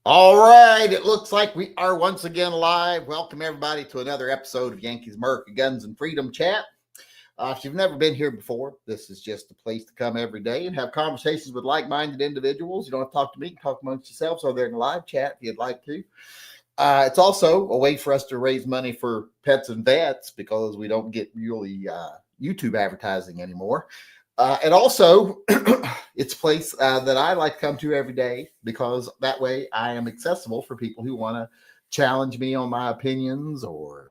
All right, it looks like we are once again live. Welcome everybody to another episode of Yankees, MURCA, Guns, and Freedom Chat. If you've never been here before, this is just a place to come every day and have conversations with like-minded individuals. You don't have to talk to me, you can talk amongst yourselves over there in the live chat if you'd like to. It's also a way for us to raise money for pets and vets because we don't get really YouTube advertising anymore. And also, it's a place that I like to come to every day because that way I am accessible for people who want to challenge me on my opinions or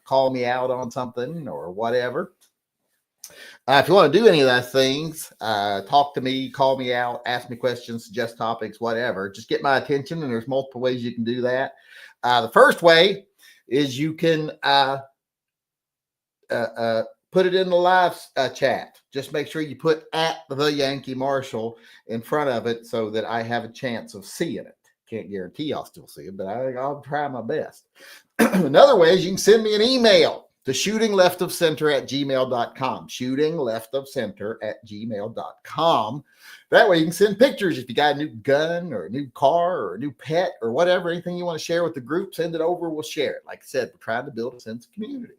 call me out on something or whatever. If you want to do any of those things, talk to me, call me out, ask me questions, suggest topics, whatever. Just get my attention, and there's multiple ways you can do that. The first way is you can put it in the live chat. Just make sure you put at the Yankee Marshal in front of it so that I have a chance of seeing it. Can't guarantee I'll still see it, but I'll try my best. Another way is you can send me an email to shootingleftofcenter@gmail.com. Shootingleftofcenter@gmail.com. That way you can send pictures if you got a new gun or a new car or a new pet or whatever, anything you want to share with the group, send it over, we'll share it. Like I said, we're trying to build a sense of community.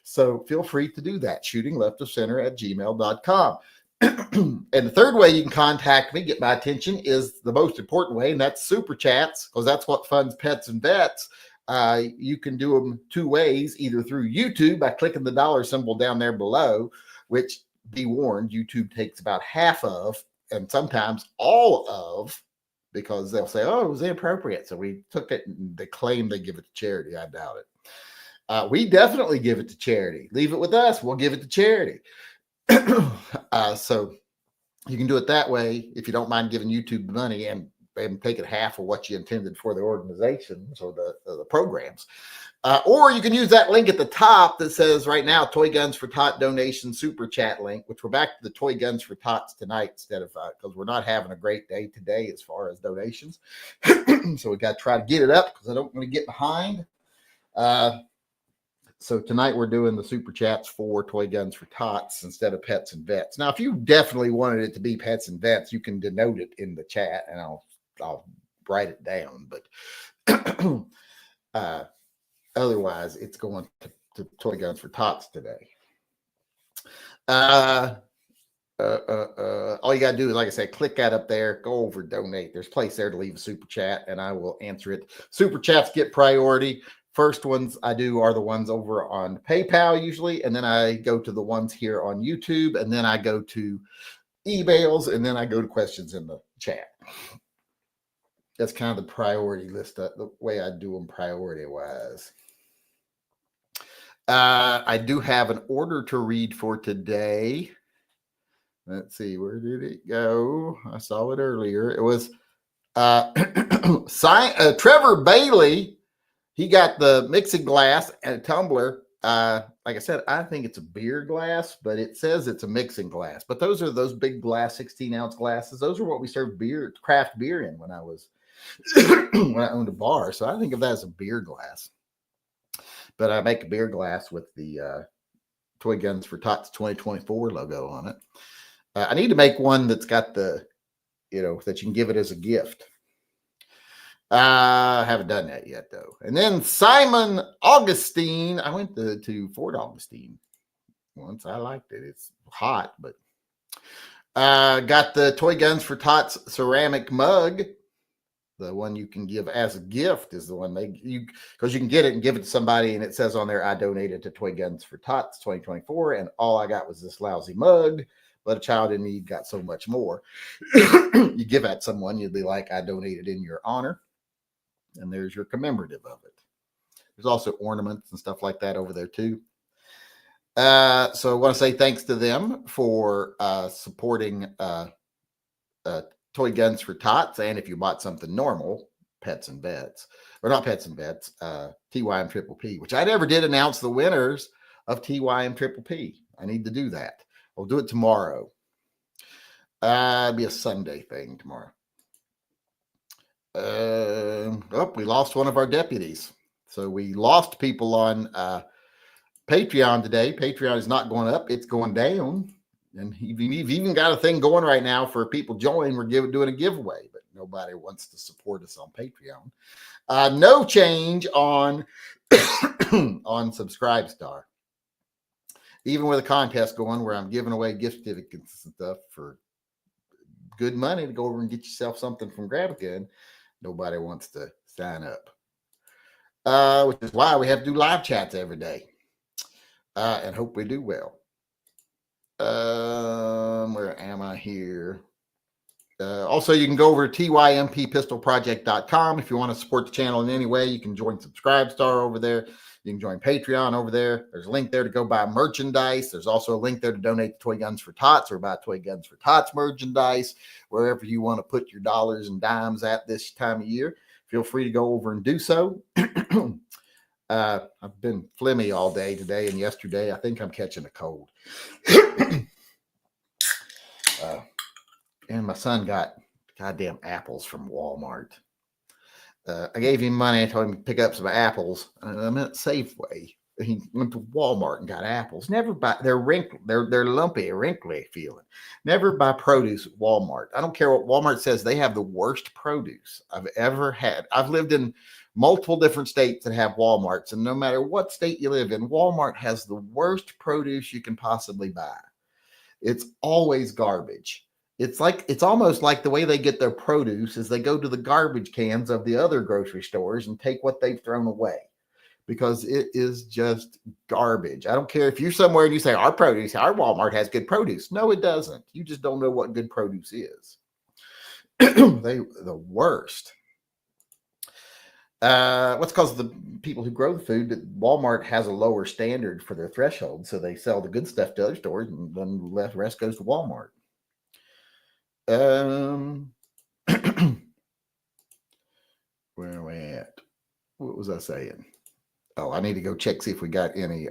So feel free to do that. Shootingleftofcenter@gmail.com. And the third way you can contact me, get my attention, is the most important way, and that's super chats, because that's what funds pets and vets. You can do them two ways, either through YouTube by clicking the dollar symbol down there below, which, be warned, YouTube takes about half of, and sometimes all of, because they'll say, oh, it was inappropriate. So we took it and they claim they give it to charity. I doubt it. We definitely give it to charity. Leave it with us. We'll give it to charity. So you can do it that way if you don't mind giving YouTube the money and take it half of what you intended for the organizations or the programs. Or you can use that link at the top that says right now, Toy Guns for Tot donation super chat link, which we're back to the Toy Guns for Tots tonight instead of, because we're not having a great day today as far as donations. So we got to try to get it up because I don't want to get behind. So tonight we're doing the super chats for Toy Guns for Tots instead of pets and vets. Now, if you definitely wanted it to be pets and vets, you can denote it in the chat and I'll write it down. But otherwise, it's going to Toy Guns for Tots today. All you got to do is, like I said, click that up there, go over donate. There's a place there to leave a super chat and I will answer it. Super chats get priority. First ones I do are the ones over on PayPal usually, and then I go to the ones here on YouTube, and then I go to emails, and then I go to questions in the chat. That's kind of the priority list, the way I do them priority-wise. I do have an order to read for today. Let's see, where did it go? I saw it earlier. It was Trevor Bailey. He got the mixing glass and a tumbler. Like I said, I think it's a beer glass, but it says it's a mixing glass. But those are those big glass, 16-ounce glasses. Those are what we served beer, craft beer in when I was when I owned a bar. So I think of that as a beer glass. But I make a beer glass with the Toy Guns for Tots 2024 logo on it. I need to make one that's got the, that you can give it as a gift. I haven't done that yet, though. And then Simon Augustine. I went to Fort Augustine once. I liked it. It's hot, but got the Toy Guns for Tots ceramic mug. The one you can give as a gift is the one because you can get it and give it to somebody, and it says on there, I donated to Toy Guns for Tots 2024, and all I got was this lousy mug. But a child in need got so much more. You give that someone, you'd be like, I donated in your honor. And there's your commemorative of it. There's also ornaments and stuff like that over there too. So I want to say thanks to them for supporting Toy Guns for Tots. And if you bought something normal, pets and vets, or not pets and vets, TYM Triple P, which I never did announce the winners of TYM Triple P. I need to do that. I'll do it tomorrow. It'll be a Sunday thing tomorrow. We lost one of our deputies. So we lost people on Patreon today. Patreon is not going up, it's going down. And we've even got a thing going right now for people join. We're doing a giveaway, but nobody wants to support us on Patreon. No change on on Subscribestar. Even with a contest going where I'm giving away gift certificates and stuff for good money to go over and get yourself something from Grab-A-Gun, nobody wants to sign up. Which is why we have to do live chats every day. And hope we do well. Where am I here? Also, you can go over to tympistolproject.com if you want to support the channel in any way. You can join Subscribestar over there. You can join Patreon over there. There's a link there to go buy merchandise. There's also a link there to donate to Toy Guns for Tots or buy Toy Guns for Tots merchandise. Wherever you want to put your dollars and dimes at this time of year, feel free to go over and do so. I've been phlegmy all day today and yesterday. I think I'm catching a cold. And my son got goddamn apples from Walmart. I gave him money. I told him to pick up some apples. I'm at Safeway. He went to Walmart and got apples. Never buy. They're wrinkled. They're lumpy, wrinkly feeling. Never buy produce at Walmart. I don't care what Walmart says. They have the worst produce I've ever had. I've lived in multiple different states that have Walmarts, and no matter what state you live in, Walmart has the worst produce you can possibly buy. It's always garbage. It's almost like the way they get their produce is they go to the garbage cans of the other grocery stores and take what they've thrown away because it is just garbage. I don't care if you're somewhere and you say our Walmart has good produce. No, it doesn't. You just don't know what good produce is. The worst. What's because the people who grow the food, that Walmart has a lower standard for their threshold, so they sell the good stuff to other stores, and then the rest goes to Walmart. Where are we at? What was I saying? Oh, I need to go check, see if we got any.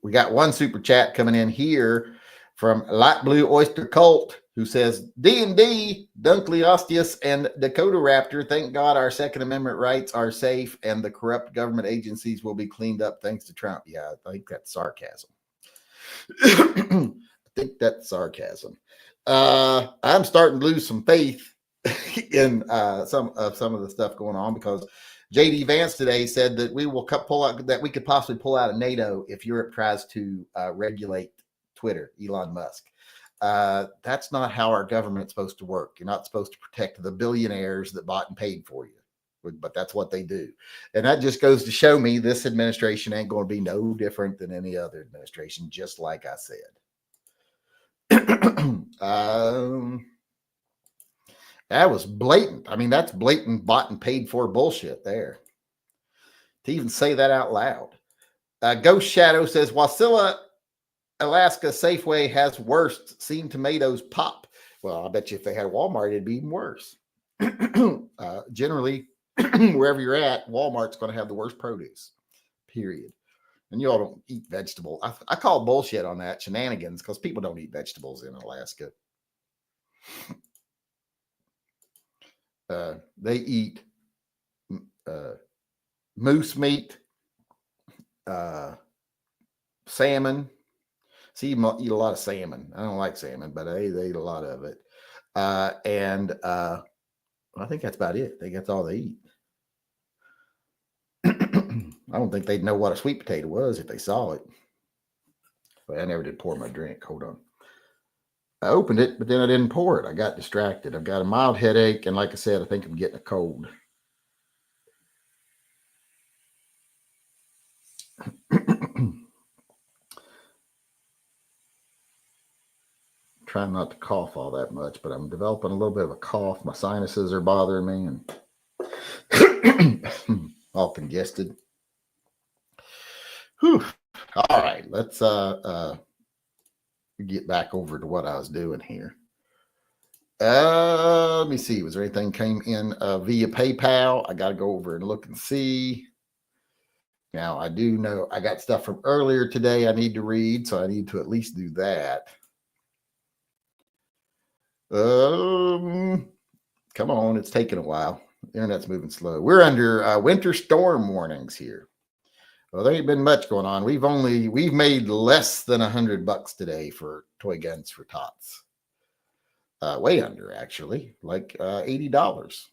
We got one super chat coming in here from Light Blue Oyster Cult, who says, D&D, Dunkley Osteus, and Dakota Raptor, thank God our Second Amendment rights are safe and the corrupt government agencies will be cleaned up thanks to Trump. Yeah, I think that's sarcasm. I think that's sarcasm. I'm starting to lose some faith in some of the stuff going on because JD Vance today said that we could possibly pull out of NATO if Europe tries to regulate Twitter, Elon Musk. That's not how our government's supposed to work. You're not supposed to protect the billionaires that bought and paid for you, but that's what they do. And that just goes to show me this administration ain't going to be no different than any other administration, just like I said. That was blatant. I mean, that's blatant bought and paid for bullshit there. To even say that out loud. Ghost Shadow says, Wasilla, Alaska Safeway has worst. Seen tomatoes pop. Well, I bet you if they had Walmart, it'd be even worse. Generally, wherever you're at, Walmart's going to have the worst produce, period. And you all don't eat vegetables. I call bullshit on that, shenanigans, because people don't eat vegetables in Alaska. They eat moose meat, salmon. See, you eat a lot of salmon. I don't like salmon, but they eat a lot of it. And I think that's about it. That's all they eat. I don't think they'd know what a sweet potato was if they saw it. But I never did pour my drink. Hold on. I opened it, but then I didn't pour it. I got distracted. I've got a mild headache, and like I said, I think I'm getting a cold. Trying not to cough all that much, but I'm developing a little bit of a cough. My sinuses are bothering me and all congested. Whew. All right, let's get back over to what I was doing here. Let me see. Was there anything came in via PayPal? I got to go over and look and see. Now, I do know I got stuff from earlier today I need to read, so I need to at least do that. Come on, it's taking a while. The internet's moving slow. We're under winter storm warnings here. Well, there ain't been much going on. We've made less than $100 today for Toy Guns for Tots. Way under, actually, like $80.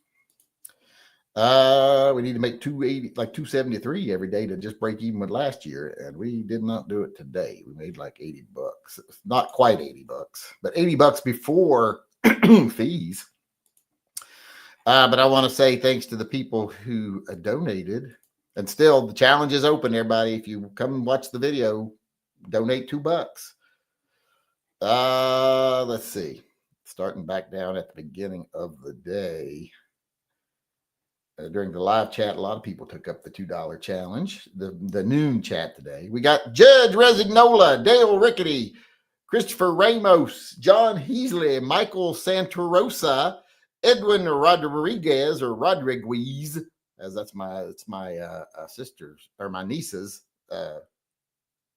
We need to make 280, like 273 every day to just break even with last year, and we did not do it today. We made like $80, not quite $80, but $80 before fees. But I want to say thanks to the people who donated, and still the challenge is open. Everybody, if you come and watch the video, donate $2. Let's see. Starting back down at the beginning of the day. During the live chat, a lot of people took up the $2 challenge, the noon chat today. We got Judge Resignola, Dale Rickety, Christopher Ramos, John Heasley, Michael Santarosa, Edwin Rodriguez, as it's my sister's or my niece's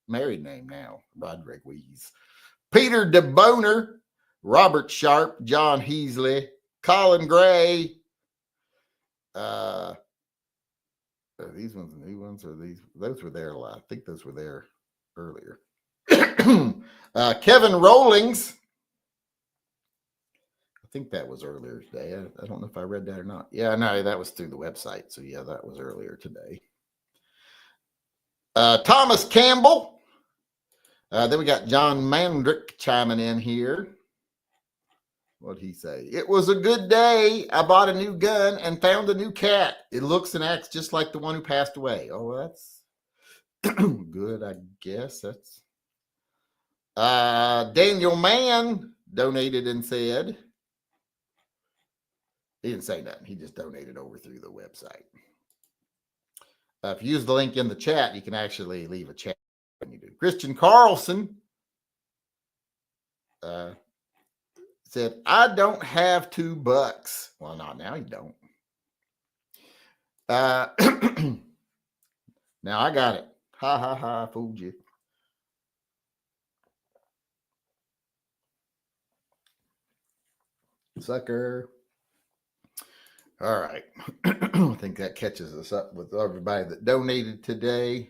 married name now, Rodriguez. Peter DeBoner, Robert Sharp, John Heasley, Colin Gray. Are these ones new ones, or those were there a lot? I think those were there earlier. Kevin Rollings. I think that was earlier today. I don't know if I read that or not. Yeah, no, that was through the website. So yeah, that was earlier today. Thomas Campbell. Then we got John Mandrick chiming in here. What'd he say? It was a good day. I bought a new gun and found a new cat. It looks and acts just like the one who passed away. Oh, that's good, I guess. That's Daniel Mann donated and said, he didn't say nothing. He just donated over through the website. If you use the link in the chat, you can actually leave a chat when you do. Christian Carlson said, I don't have $2. Well, not now, you don't. Now I got it. Ha, ha, ha, fooled you. Sucker. All right. I think that catches us up with everybody that donated today.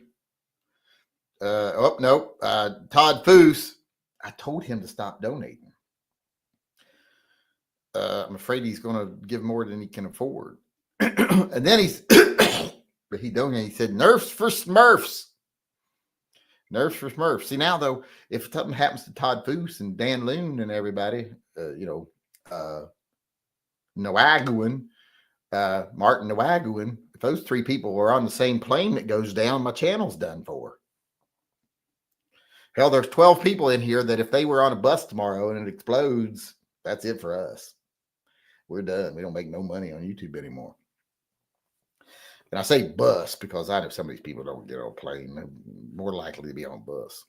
Nope. Todd Foose. I told him to stop donating. I'm afraid he's going to give more than he can afford. And then he donated. He said, Nerfs for Smurfs. Nerfs for Smurfs. See, now, though, if something happens to Todd Foose and Dan Loon and everybody, Noaguin, Martin Noaguin, if those three people were on the same plane that goes down, my channel's done for. Hell, there's 12 people in here that if they were on a bus tomorrow and it explodes, that's it for us. We're done. We don't make no money on YouTube anymore. And I say bus because I know some of these people don't get on a plane. They're more likely to be on a bus.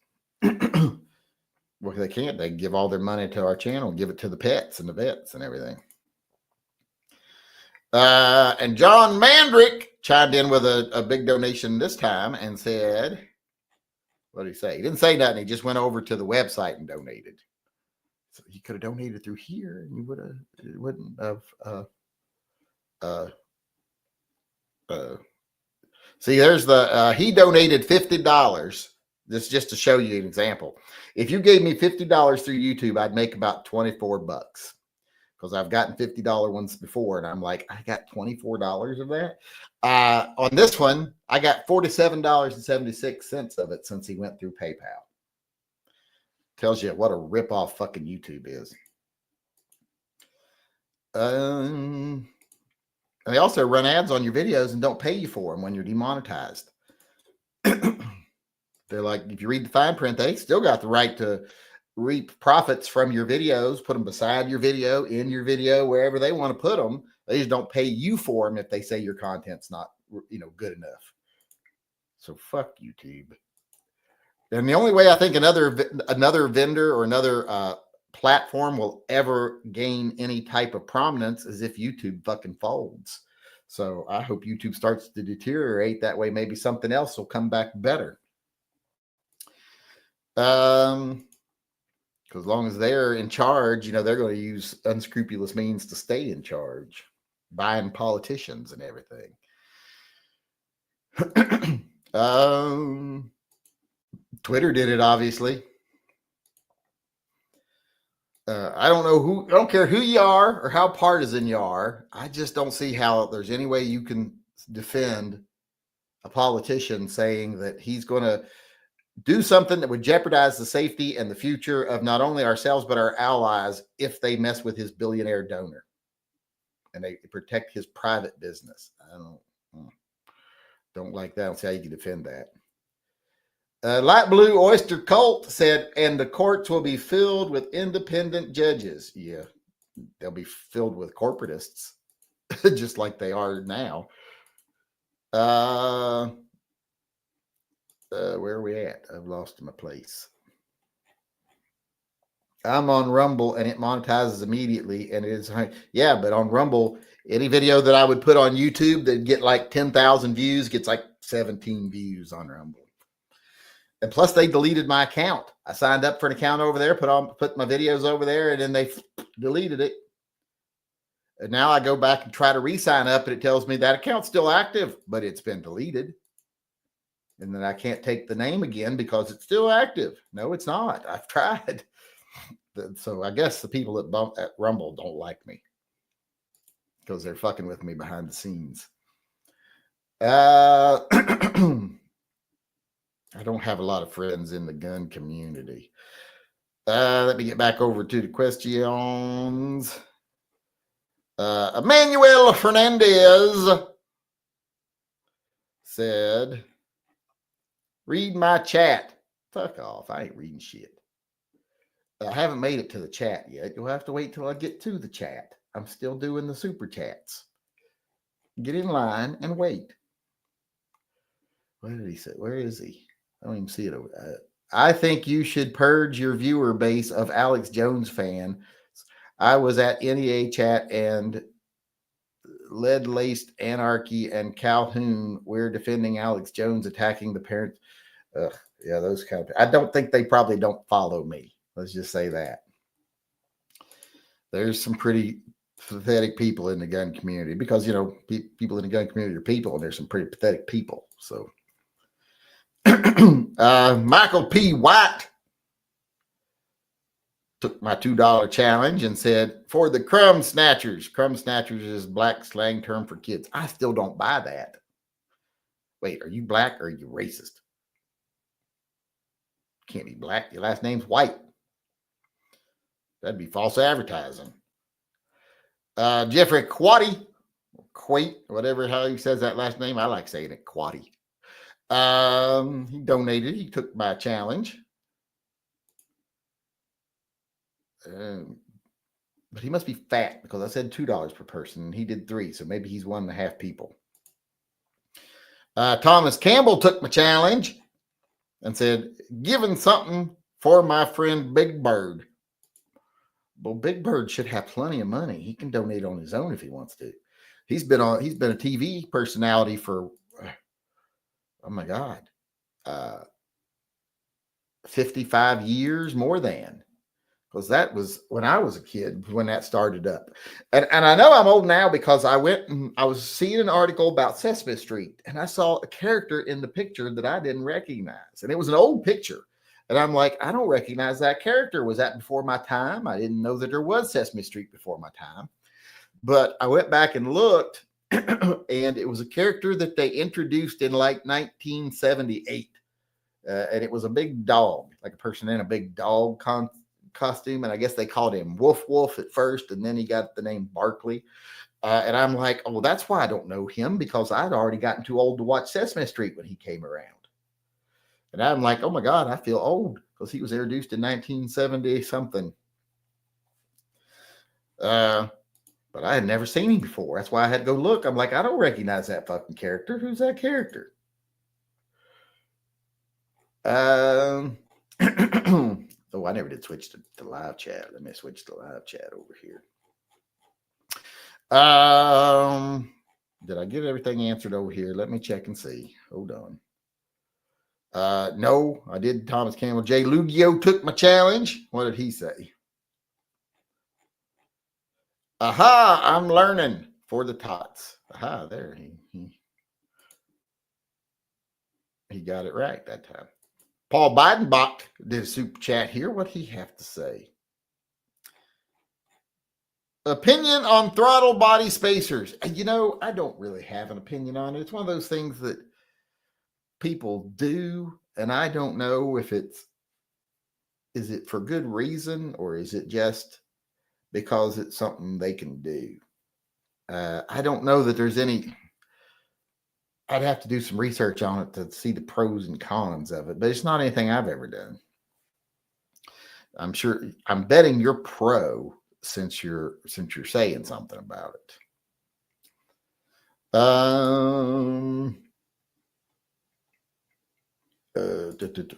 Well, they can't. They give all their money to our channel, give it to the pets and the vets and everything. And John Mandrick chimed in with a big donation this time and said, what did he say? He didn't say nothing. He just went over to the website and donated. So he could have donated through here, and you wouldn't have. See, there's he donated $50. This just to show you an example. If you gave me $50 through YouTube, I'd make about $24 because I've gotten $50 ones before, and I'm like, I got $24 of that. On this one, I got $47.76 of it since he went through PayPal. Tells you what a rip-off fucking YouTube is. They also run ads on your videos and don't pay you for them when you're demonetized. They're like, if you read the fine print, they still got the right to reap profits from your videos, put them beside your video, in your video, wherever they want to put them. They just don't pay you for them if they say your content's not, good enough. So fuck YouTube. And the only way I think another vendor or another platform will ever gain any type of prominence is if YouTube fucking folds. So I hope YouTube starts to deteriorate. That way, maybe something else will come back better. Because as long as they're in charge, they're going to use unscrupulous means to stay in charge, buying politicians and everything. Twitter did it, obviously. I don't care who you are or how partisan you are. I just don't see how there's any way you can defend a politician saying that he's going to do something that would jeopardize the safety and the future of not only ourselves, but our allies if they mess with his billionaire donor and they protect his private business. I don't like that. I don't see how you can defend that. Light Blue Oyster Cult said, and the courts will be filled with independent judges. Yeah, they'll be filled with corporatists, just like they are now. Where are we at? I've lost my place. I'm on Rumble and it monetizes immediately, and it is yeah, but on Rumble, any video that I would put on YouTube that get like 10,000 views gets like 17 views on Rumble. And plus, they deleted my account. I signed up for an account over there, put my videos over there, and then they deleted it. And now I go back and try to re-sign up, and it tells me that account's still active, but it's been deleted. And then I can't take the name again because it's still active. No, it's not. I've tried. So I guess the people at Rumble don't like me because they're fucking with me behind the scenes. I don't have a lot of friends in the gun community. Let me get back over to the questions. Emmanuel Fernandez said, read my chat. Fuck off. I ain't reading shit. I haven't made it to the chat yet. You'll have to wait till I get to the chat. I'm still doing the super chats. Get in line and wait. What did he say? Where is he? I don't even see it. I think you should purge your viewer base of Alex Jones fan. I was at NEA chat and lead-laced anarchy and Calhoun. We're defending Alex Jones attacking the parents. Yeah, those kind of. I don't think they probably don't follow me. Let's just say that. There's some pretty pathetic people in the gun community because, you know, people in the gun community are people, and there's some pretty pathetic people. So, Michael P. White took my $2 challenge and said, for the crumb snatchers. Crumb snatchers is black slang term for kids. I still don't buy that. Wait, are you black or are you racist? Can't be black. Your last name's White. That'd be false advertising. Jeffrey Quatty, whatever how he says that last name. I like saying it, Quatty. He donated. He took my challenge. But he must be fat because I said $2 per person and he did 3. So maybe he's 1.5 people. Thomas Campbell took my challenge and said, giving something for my friend Big Bird. Well, Big Bird should have plenty of money. He can donate on his own if he wants to. He's been a TV personality for, oh my God, 55 years, more than. Because that was when I was a kid when that started up. And I know I'm old now because I went and I was seeing an article about Sesame Street and I saw a character in the picture that I didn't recognize. And it was an old picture. And I'm like, I don't recognize that character. Was that before my time? I didn't know that there was Sesame Street before my time. But I went back and looked and it was a character that they introduced in like 1978. And it was a big dog, like a person in a big dog costume, and I guess they called him Wolf at first, and then he got the name Barkley. And I'm like, oh, that's why I don't know him, because I'd already gotten too old to watch Sesame Street when he came around. And I'm like, oh my God, I feel old because he was introduced in 1970 something. But I had never seen him before. That's why I had to go look. I'm like, I don't recognize that fucking character. Who's that character? Oh, I never did switch to live chat. Let me switch to live chat over here. Did I get everything answered over here? Let me check and see. Hold on. No, I did. Thomas Campbell. Jay Lugio took my challenge. What did he say? Aha, I'm learning for the tots. Aha, there. He got it right that time. Paul Bidenbach did a super chat here. What he have to say? Opinion on throttle body spacers. You know, I don't really have an opinion on it. It's one of those things that people do, and I don't know if is it for good reason or is it just because it's something they can do. I don't know that there's any. I'd have to do some research on it to see the pros and cons of it, but it's not anything I've ever done. I'm betting you're pro since you're saying something about it.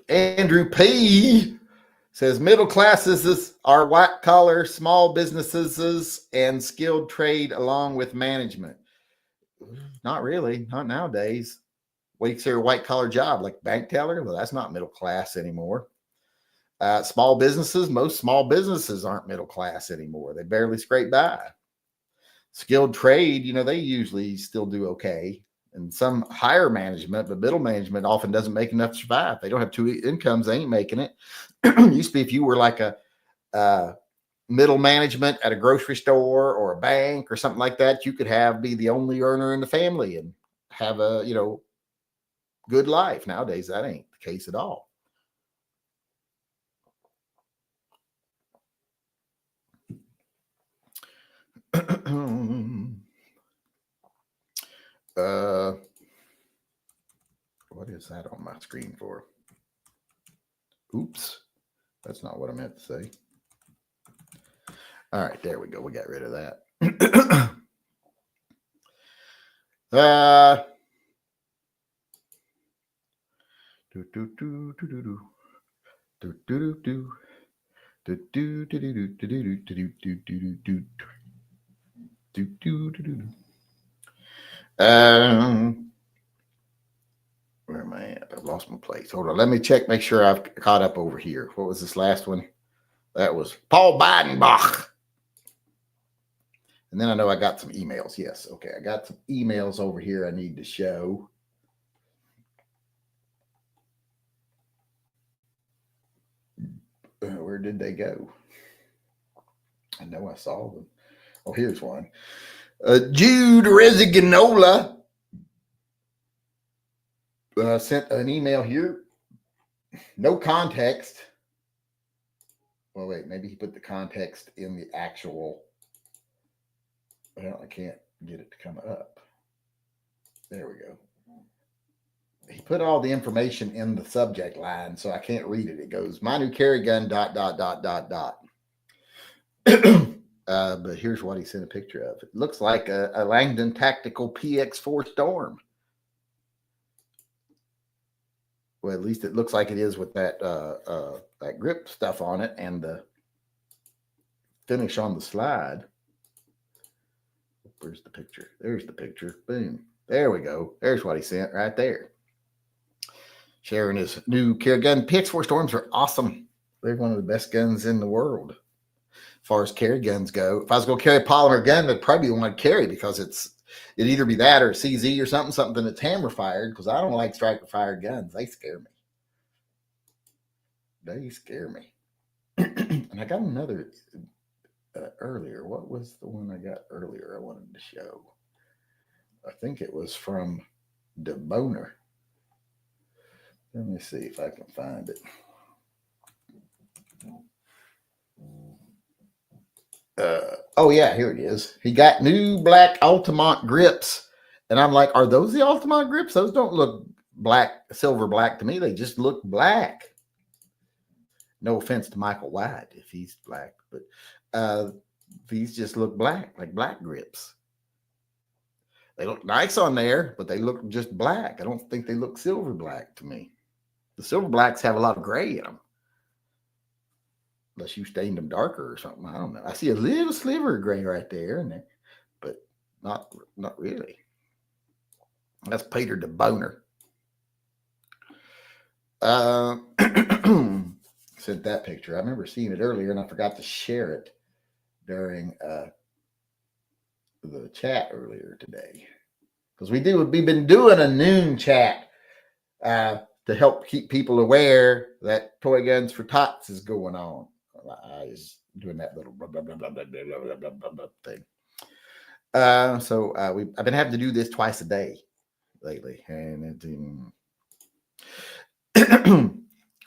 Andrew P says middle classes are white collar, small businesses, and skilled trade along with management. Not really, not nowadays. What do you consider a white collar job, like bank teller? Well, that's not middle class anymore. Small businesses, most small businesses aren't middle class anymore. They barely scrape by. Skilled trade, they usually still do okay. And some higher management, but middle management often doesn't make enough to survive. They don't have two incomes. They ain't making it. Used to be if you were like a middle management at a grocery store or a bank or something like that, you could be the only earner in the family and have a, good life. Nowadays, that ain't the case at all. What is that on my screen for? Oops, that's not what I meant to say. All right, there we go. We got rid of that. Where am I at? I've lost my place. Hold on. Let me check, make sure I've caught up over here. What was this last one? That was Paul Bidenbach. And then I know I got some emails. Yes. Okay. I got some emails over here I need to show. Where did they go? I know I saw them. Oh, here's one. Jude Resiganola sent an email here. No context. Well, wait, maybe he put the context in the actual. Well, I can't get it to come up. There we go. He put all the information in the subject line, so I can't read it. It goes, my new carry gun, ... But here's what he sent a picture of. It looks like a Langdon Tactical PX4 Storm. Well, at least it looks like it is with that grip stuff on it and the finish on the slide. Where's the picture? There's the picture. Boom. There we go. There's what he sent right there. Sharing his new carry gun. PX4 Storms are awesome. They're one of the best guns in the world. As far as carry guns go, if I was going to carry a polymer gun, that'd probably be the one I'd carry because it'd either be that or a CZ or something that's hammer fired, because I don't like striker fired guns. They scare me. And I got another earlier. What was the one I got earlier I wanted to show? I think it was from DeBoner. Let me see if I can find it. Oh yeah, here it is. He got new black Altamont grips, and I'm like, are those the Altamont grips? Those don't look silver black to me. They just look black. No offense to Michael White if he's black, but these just look black, like black grips. They look nice on there, but they look just black. I don't think they look silver black to me. The silver blacks have a lot of gray in them. Unless you stained them darker or something. I don't know. I see a little sliver of gray right there, but not really. That's Peter DeBoner. Sent that picture. I remember seeing it earlier, and I forgot to share it during the chat earlier today. Because we've been doing a noon chat to help keep people aware that Toy Guns for Tots is going on. I doing that little blah, blah, blah, blah, blah, blah, blah, blah, blah, blah thing. I've been having to do this twice a day lately. And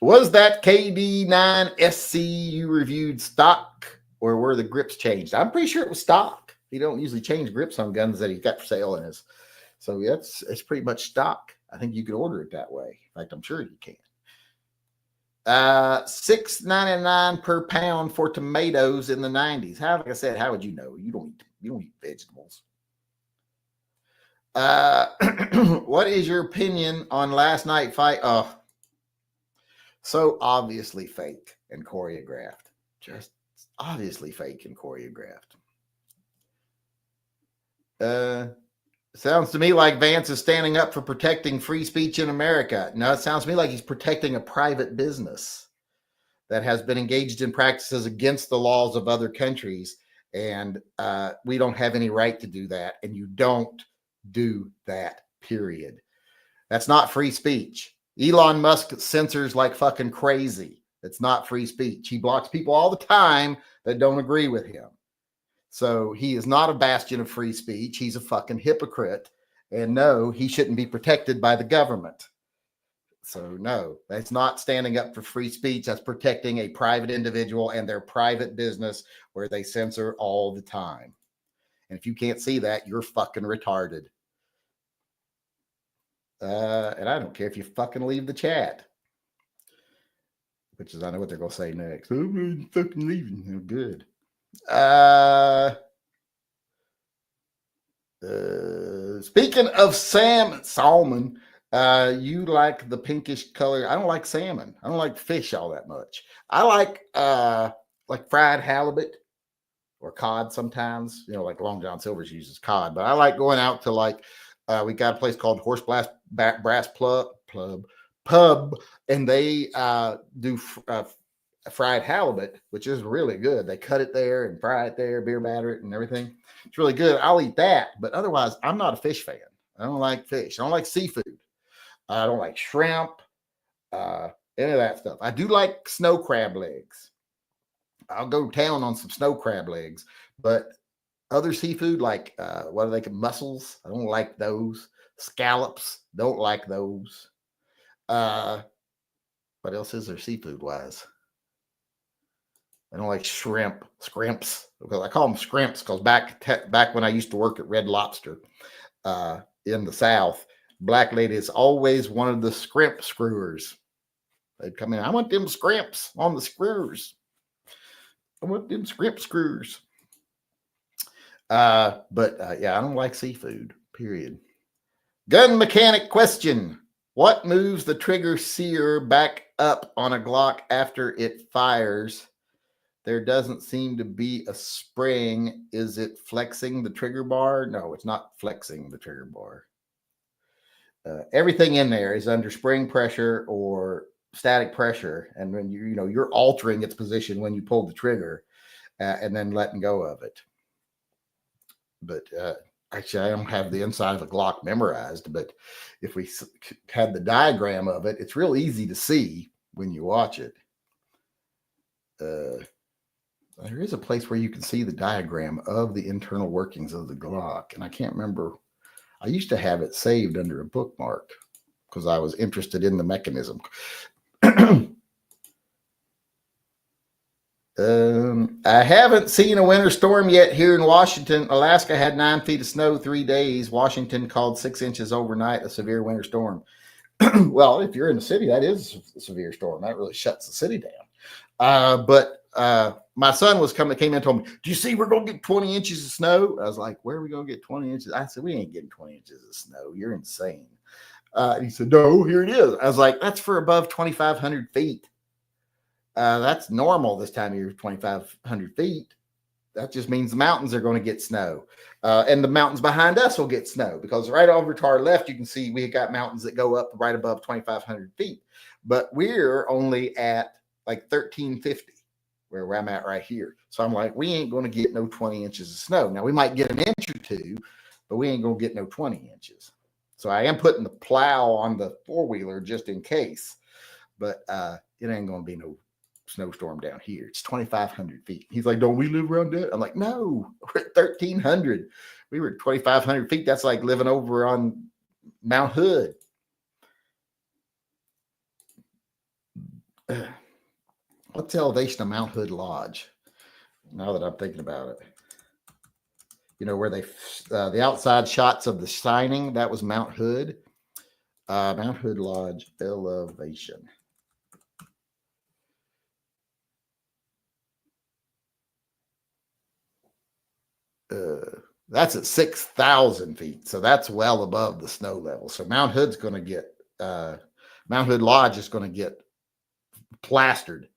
was that KD9SC you reviewed stock, or were the grips changed? I'm pretty sure it was stock. He don't usually change grips on guns that he's got for sale in his. So it's pretty much stock. I think you could order it that way. In fact, I'm sure you can. $6.99 per pound for tomatoes in the 90s. Like I said, how would you know? You don't eat vegetables. What is your opinion on last night fight? Oh, so obviously fake and choreographed. Just obviously fake and choreographed. Sounds to me like Vance is standing up for protecting free speech in America. No, it sounds to me like he's protecting a private business that has been engaged in practices against the laws of other countries. And we don't have any right to do that. And you don't do that, period. That's not free speech. Elon Musk censors like fucking crazy. It's not free speech. He blocks people all the time that don't agree with him. So he is not a bastion of free speech. He's a fucking hypocrite. And no, he shouldn't be protected by the government. So no, that's not standing up for free speech. That's protecting a private individual and their private business where they censor all the time. And if you can't see that, you're fucking retarded. And I don't care if you fucking leave the chat. Which is, I know what they're going to say next. I'm fucking leaving. Good. Speaking of salmon, you like the pinkish color. I don't like salmon. I don't like fish all that much. I like fried halibut or cod sometimes. You know, like Long John Silver's uses cod, but I like going out to we got a place called Horse Brass Pub, and they do fried halibut, which is really good. They cut it there and fry it there, beer batter it and everything. It's really good. I'll eat that, but otherwise, I'm not a fish fan. I don't like fish. I don't like seafood. I don't like shrimp, any of that stuff. I do like snow crab legs. I'll go town on some snow crab legs, but other seafood like what are they? Mussels. I don't like those. Scallops. Don't like those. What else is there seafood wise? I don't like scrimps. Because I call them scrimps because back when I used to work at Red Lobster in the South, black ladies always wanted the scrimp screwers. They'd come in. I want them scrimps on the screws. I want them scrimp screws. Yeah, I don't like seafood, period. Gun mechanic question. What moves the trigger sear back up on a Glock after it fires? There doesn't seem to be a spring. Is it flexing the trigger bar? No, it's not flexing the trigger bar. Everything in there is under spring pressure or static pressure. And when you're altering its position when you pull the trigger and then letting go of it. But actually, I don't have the inside of a Glock memorized, but if we had the diagram of it, it's real easy to see when you watch it. There is a place where you can see the diagram of the internal workings of the Glock, and I can't remember. I used to have it saved under a bookmark because I was interested in the mechanism. I haven't seen a winter storm yet here in Washington. Alaska had 9 feet of snow 3 days. Washington called 6 inches overnight a severe winter storm. Well, if you're in the city, that is a severe storm. That really shuts the city down. But my son came in and told me, do you see we're going to get 20 inches of snow? I was like, where are we going to get 20 inches? I said, we ain't getting 20 inches of snow. You're insane. He said, no, here it is. I was like, that's for above 2,500 feet. That's normal this time of year, 2,500 feet. That just means the mountains are going to get snow. And the mountains behind us will get snow because right over to our left, you can see we got mountains that go up right above 2,500 feet. But we're only at like 1,350 where I'm at right here. So I'm like, we ain't going to get no 20 inches of snow. Now, we might get an inch or two, but we ain't going to get no 20 inches. So I am putting the plow on the four-wheeler just in case. But it ain't going to be no snowstorm down here. It's 2,500 feet. He's like, don't we live around that? I'm like, no, we're at 1,300. We were at 2,500 feet. That's like living over on Mount Hood. What's the elevation of Mount Hood Lodge? Now that I'm thinking about it, where they the outside shots of the signing, that was Mount Hood. Mount Hood Lodge elevation. That's at 6,000 feet, so that's well above the snow level. So Mount Hood's going to get Mount Hood Lodge is going to get plastered,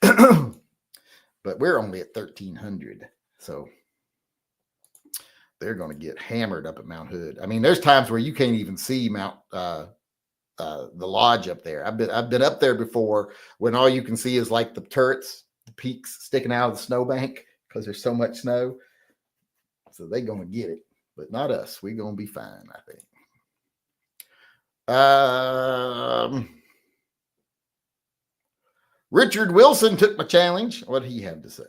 but we're only at 1,300, so they're going to get hammered up at Mount Hood. I mean, there's times where you can't even see the lodge up there. I've been up there before when all you can see is like the turrets, the peaks sticking out of the snowbank because there's so much snow. So they're going to get it, but not us. We're going to be fine, I think. Richard Wilson took my challenge. What did he have to say?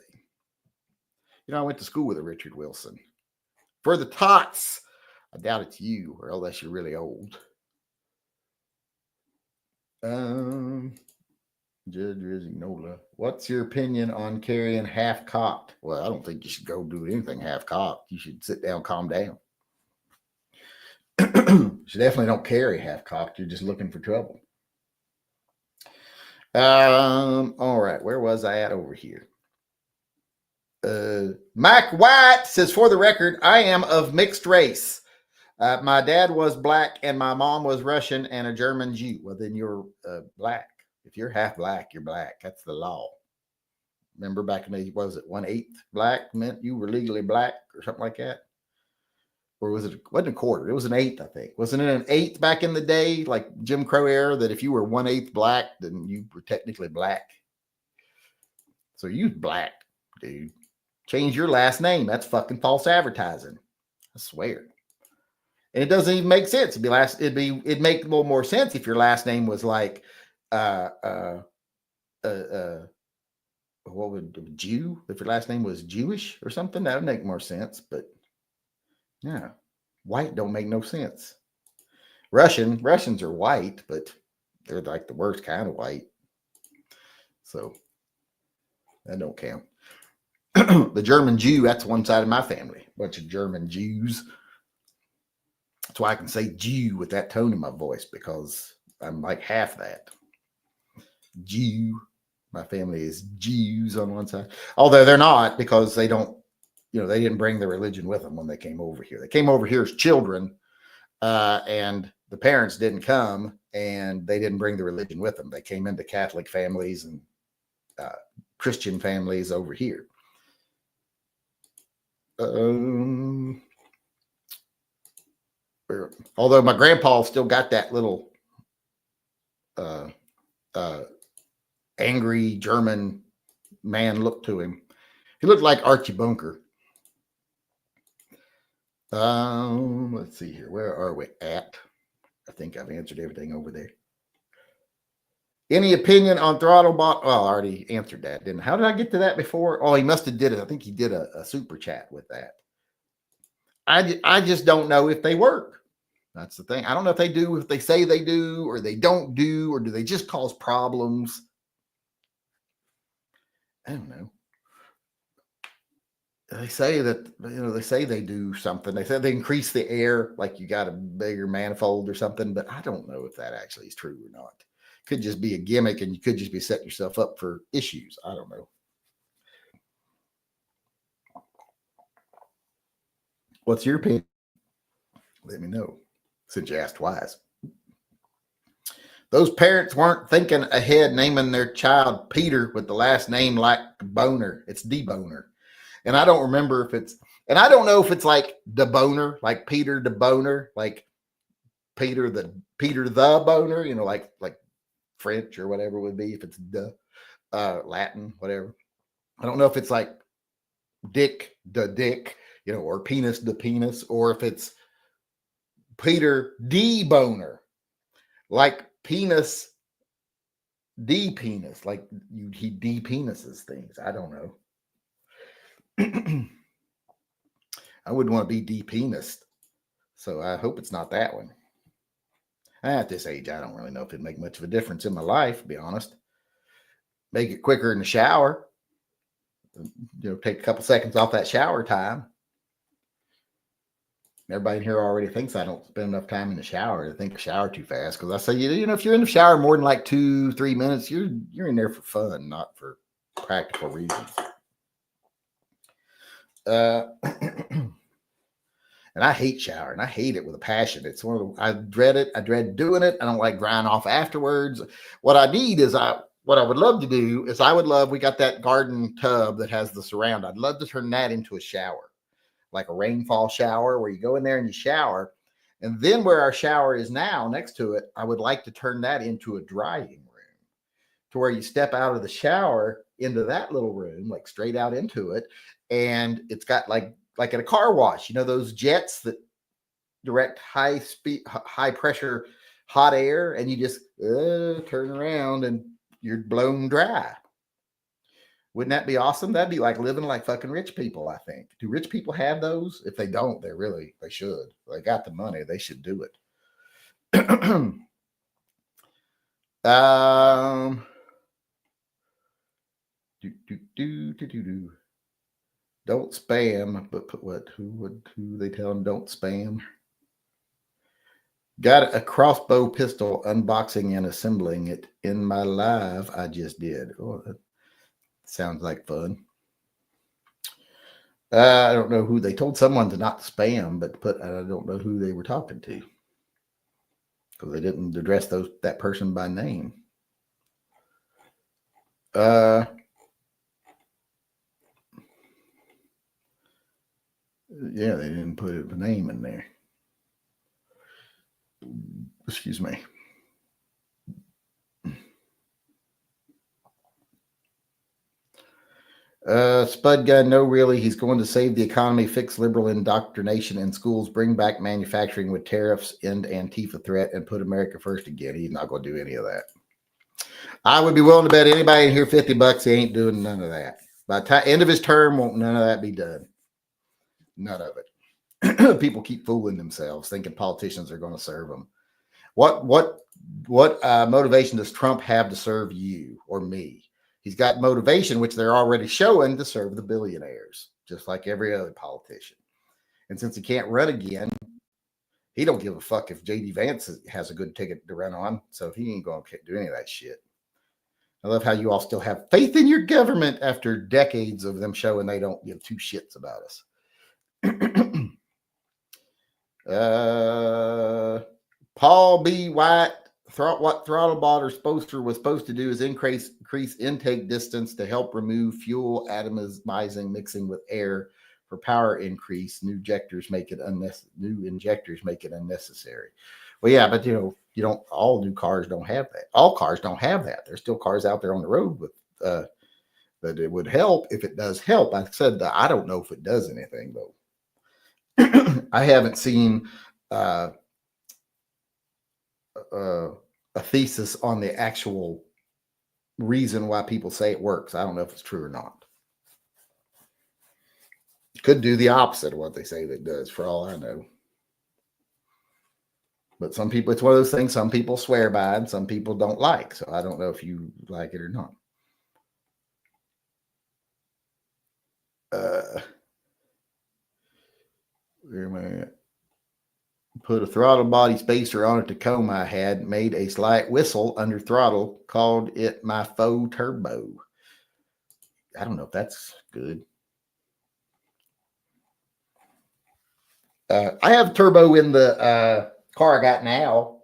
I went to school with a Richard Wilson. For the tots, I doubt it's you, or unless you're really old. Judge Rizinola, what's your opinion on carrying half cocked? Well, I don't think you should go do anything half cocked. You should sit down, calm down. You definitely don't carry half cocked. You're just looking for trouble. All right, where was I at over here? Mike White says, for the record, I am of mixed race. My dad was black and my mom was Russian and a German Jew. Well, then you're black. If you're half black, you're black. That's the law. Remember back in the, was it 1/8 black meant you were legally black or something like that? Or was it, wasn't a quarter? It was an eighth, I think. Wasn't it an eighth back in the day, like Jim Crow era, that if you were 1/8 black, then you were technically black? So you black, dude. Change your last name. That's fucking false advertising. I swear. And it doesn't even make sense. It'd make a little more sense if your last name was like what would Jew? If your last name was Jewish or something, that would make more sense. But yeah, white don't make no sense. Russians are white, but they're like the worst kind of white. So that don't count. The German Jew, that's one side of my family. Bunch of German Jews. That's why I can say Jew with that tone in my voice, because I'm like half that. Jew. My family is Jews on one side. Although they're not, because they don't, they didn't bring their religion with them when they came over here. They came over here as children, and the parents didn't come, and they didn't bring the religion with them. They came into Catholic families and Christian families over here. Although my grandpa still got that little angry German man look to him. He looked like Archie Bunker. Let's see here. Where are we at? I think I've answered everything over there. Any opinion on Throttlebot? Well, I already answered that, didn't I? How did I get to that before? Oh, he must have did it. I think he did a super chat with that. I just don't know if they work. That's the thing. I don't know if they do, if they say they do, or they don't do, or do they just cause problems? I don't know. They say that, they say they do something. They said they increase the air, like you got a bigger manifold or something, but I don't know if that actually is true or not. Could just be a gimmick, and you could just be setting yourself up for issues. I don't know. What's your opinion? Let me know, since you asked twice. Those parents weren't thinking ahead, naming their child Peter with the last name like Boner. It's DeBoner. And I don't remember if it's, and I don't know if it's like DeBoner, like Peter DeBoner, like Peter the Boner, like French or whatever it would be, if it's Latin, whatever. I don't know if it's like Dick the Dick, or Penis the Penis, or if it's Peter D Boner, like penis De-penis, like he de-penises things. I don't know. I wouldn't want to be de-penised, so I hope it's not that one. At this age, I don't really know if it'd make much of a difference in my life, to be honest. Make it quicker in the shower. Take a couple seconds off that shower time. Everybody in here already thinks I don't spend enough time in the shower. I think I shower too fast because I say, if you're in the shower more than like 2-3 minutes, you're in there for fun, not for practical reasons. And I hate showering. I hate it with a passion. It's I dread it. I dread doing it. I don't like drying off afterwards. What I need is what I would love to do is we got that garden tub that has the surround. I'd love to turn that into a shower, like a rainfall shower where you go in there and you shower. And then where our shower is now next to it, I would like to turn that into a drying room to where you step out of the shower into that little room, like straight out into it. And it's got like at a car wash, those jets that direct high speed, high pressure, hot air, and you just turn around and you're blown dry. Wouldn't that be awesome? That'd be like living like fucking rich people, I think. Do rich people have those? If they don't, they should. They got the money. They should do it. Don't spam, but put what? Who they tell them don't spam? Got a crossbow pistol unboxing and assembling it in my live I just did. Oh, that sounds like fun. I don't know who they told someone to not spam, but I don't know who they were talking to because they didn't address that person by name. Yeah, they didn't put a name in there. Excuse me. Spud Gun, no, really. He's going to save the economy, fix liberal indoctrination in schools, bring back manufacturing with tariffs, end Antifa threat, and put America first again. He's not going to do any of that. I would be willing to bet anybody in here $50 he ain't doing none of that. By the end of his term, won't none of that be done. None of it. People keep fooling themselves, thinking politicians are going to serve them. What motivation does Trump have to serve you or me? He's got motivation, which they're already showing, to serve the billionaires, just like every other politician. And since he can't run again, he don't give a fuck if J.D. Vance has a good ticket to run on. So he ain't going to do any of that shit. I love how you all still have faith in your government after decades of them showing they don't give two shits about us. Paul B. White, what throttle body was supposed to do is increase intake distance to help remove fuel atomizing mixing with air for power increase. New injectors make it unnecessary. Well, yeah, but you don't. All new cars don't have that. All cars don't have that. There's still cars out there on the road with that it would help if it does help. I said that I don't know if it does anything though. I haven't seen a thesis on the actual reason why people say it works. I don't know if it's true or not. Could do the opposite of what they say that does, for all I know. But some people, it's one of those things some people swear by and some people don't like. So I don't know if you like it or not. Where am I at? Put a throttle body spacer on a Tacoma I had, made a slight whistle under throttle, called it my faux turbo. I don't know if that's good. I have turbo in the car I got now,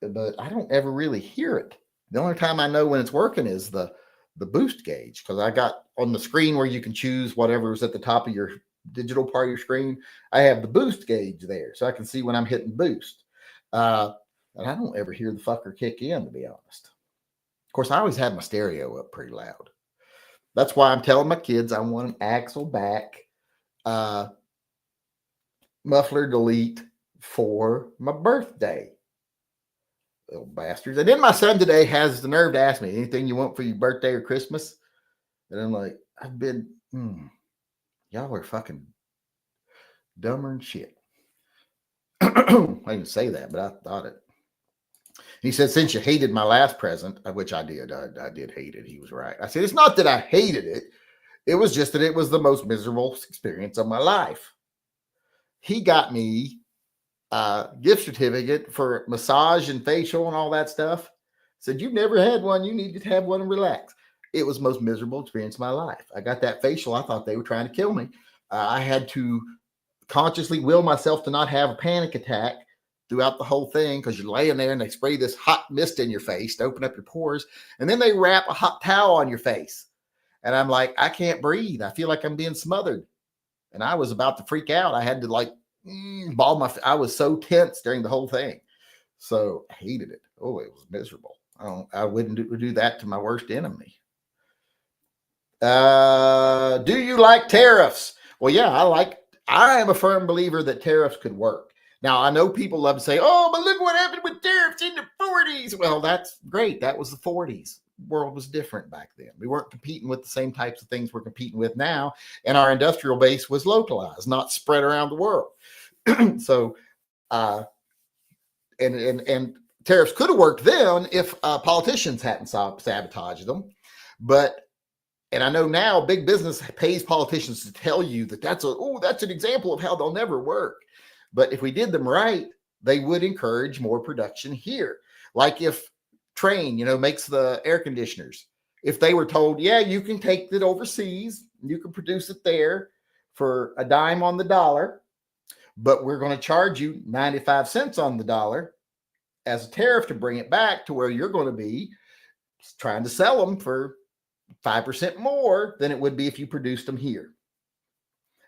but I don't ever really hear it. The only time I know when it's working is the boost gauge, because I got on the screen where you can choose whatever's at the top of your digital part of your screen. I have the boost gauge there, so I can see when I'm hitting boost. And I don't ever hear the fucker kick in, to be honest. Of course, I always have my stereo up pretty loud. That's why I'm telling my kids I want an axle back muffler delete for my birthday. Little bastards. And then my son today has the nerve to ask me, anything you want for your birthday or Christmas? And I'm like, y'all are fucking dumber than shit. I didn't say that, but I thought it. He said, since you hated my last present, which I did. I did hate it. He was right. I said, it's not that I hated it. It was just that it was the most miserable experience of my life. He got me a gift certificate for massage and facial and all that stuff. Said, you've never had one. You need to have one and relax. It was the most miserable experience of my life. I got that facial. I thought they were trying to kill me. I had to consciously will myself to not have a panic attack throughout the whole thing, because you're laying there and they spray this hot mist in your face to open up your pores, and then they wrap a hot towel on your face. And I'm like, I can't breathe. I feel like I'm being smothered. And I was about to freak out. I had to like I was so tense during the whole thing. So I hated it. Oh, it was miserable. I wouldn't do that to my worst enemy. Do you like tariffs? Well, yeah, I am a firm believer that tariffs could work. Now, I know people love to say, oh, but look what happened with tariffs in the 40s. Well, that's great. That was the 40s. The world was different back then. We weren't competing with the same types of things we're competing with now. And our industrial base was localized, not spread around the world. So, and tariffs could have worked then if politicians hadn't sabotaged them. And I know now big business pays politicians to tell you that that's an example of how they'll never work. But if we did them right, they would encourage more production here. Like if Trane, makes the air conditioners. If they were told, yeah, you can take it overseas, you can produce it there for a dime on the dollar, but we're going to charge you 95 cents on the dollar as a tariff to bring it back to where you're going to be trying to sell them for 5% more than it would be if you produced them here.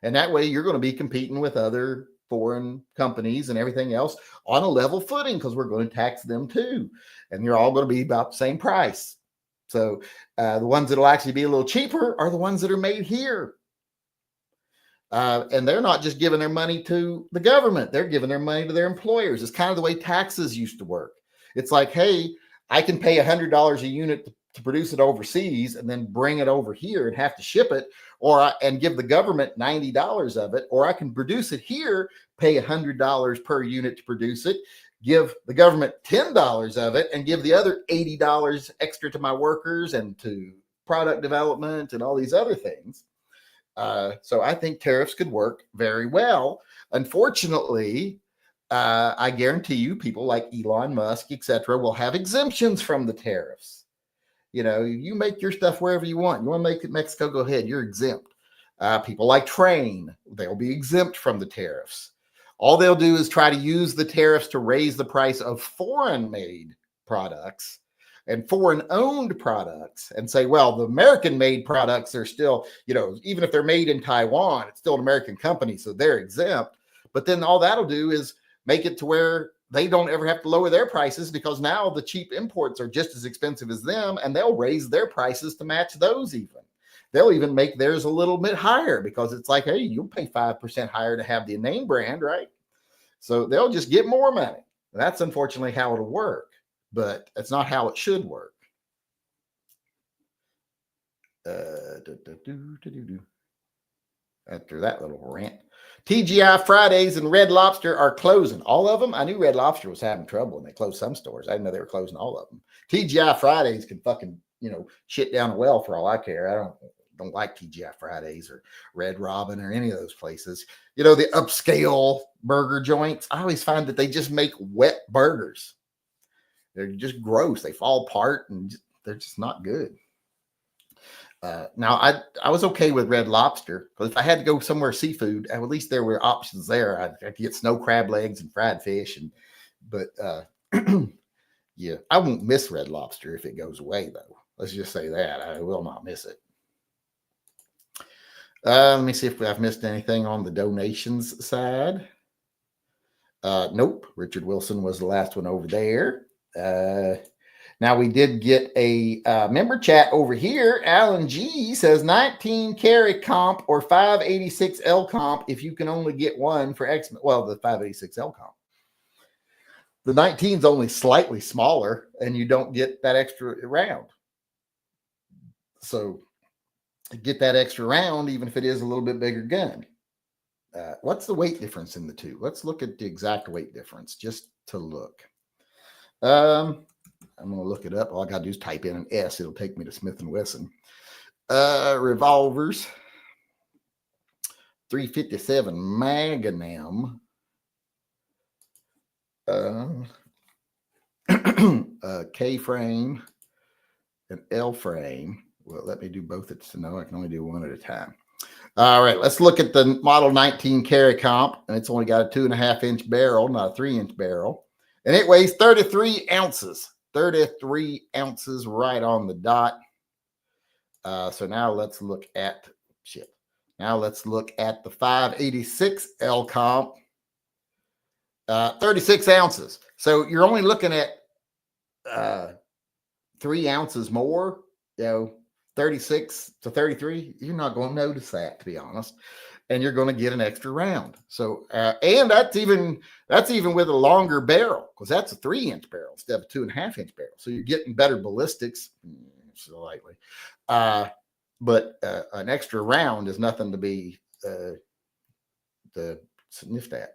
And that way you're going to be competing with other foreign companies and everything else on a level footing, because we're going to tax them too. And you're all going to be about the same price. So the ones that will actually be a little cheaper are the ones that are made here. And they're not just giving their money to the government. They're giving their money to their employers. It's kind of the way taxes used to work. It's like, hey, I can pay $100 a unit to produce it overseas and then bring it over here and have to ship it, and give the government $90 of it, or I can produce it here, pay $100 per unit to produce it, give the government $10 of it, and give the other $80 extra to my workers and to product development and all these other things. So I think tariffs could work very well. Unfortunately, I guarantee you people like Elon Musk, etc., will have exemptions from the tariffs. You make your stuff wherever you want. You want to make it in Mexico, go ahead. You're exempt. People like Trane, they'll be exempt from the tariffs. All they'll do is try to use the tariffs to raise the price of foreign-made products and foreign-owned products and say, well, the American-made products are still, even if they're made in Taiwan, it's still an American company, so they're exempt. But then all that'll do is make it to where they don't ever have to lower their prices, because now the cheap imports are just as expensive as them, and they'll raise their prices to match those even. They'll even make theirs a little bit higher, because it's like, hey, you'll pay 5% higher to have the name brand, right? So they'll just get more money. That's unfortunately how it'll work, but it's not how it should work. After that little rant. TGI Fridays and Red Lobster are closing. All of them? I knew Red Lobster was having trouble and they closed some stores. I didn't know they were closing all of them. TGI Fridays can fucking, shit down a well for all I care. I don't like TGI Fridays or Red Robin or any of those places. The upscale burger joints, I always find that they just make wet burgers. They're just gross. They fall apart and they're just not good. Now, I was okay with Red Lobster, because if I had to go somewhere seafood, at least there were options there. I'd get snow crab legs and fried fish, but yeah, I won't miss Red Lobster if it goes away, though. Let's just say that I will not miss it. Let me see if I've missed anything on the donations side. Nope. Richard Wilson was the last one over there. Now, we did get a member chat over here. Alan G says 19 carry comp or 586L comp if you can only get one for X. Well, the 586L comp. The 19 is only slightly smaller, and you don't get that extra round. So get that extra round, even if it is a little bit bigger gun. What's the weight difference in the two? Let's look at the exact weight difference just to look. I'm going to look it up. All I got to do is type in an S. It'll take me to Smith & Wesson. Revolvers. 357 Magnum. K-frame and L-frame. Well, let me do both at no, I can only do one at a time. All right, let's look at the Model 19 Carry Comp, and it's only got a 2.5-inch barrel, not a 3-inch barrel, and it weighs 33 ounces. 33 ounces right on the dot. So now let's look at Now let's look at the 586 L Comp. 36 ounces. So you're only looking at 3 ounces more, 36 to 33. You're not going to notice that, to be honest. And you're going to get an extra round. So, and that's even with a longer barrel, because that's a 3-inch barrel instead of a 2.5-inch barrel. So you're getting better ballistics slightly. But an extra round is nothing to be sniffed at.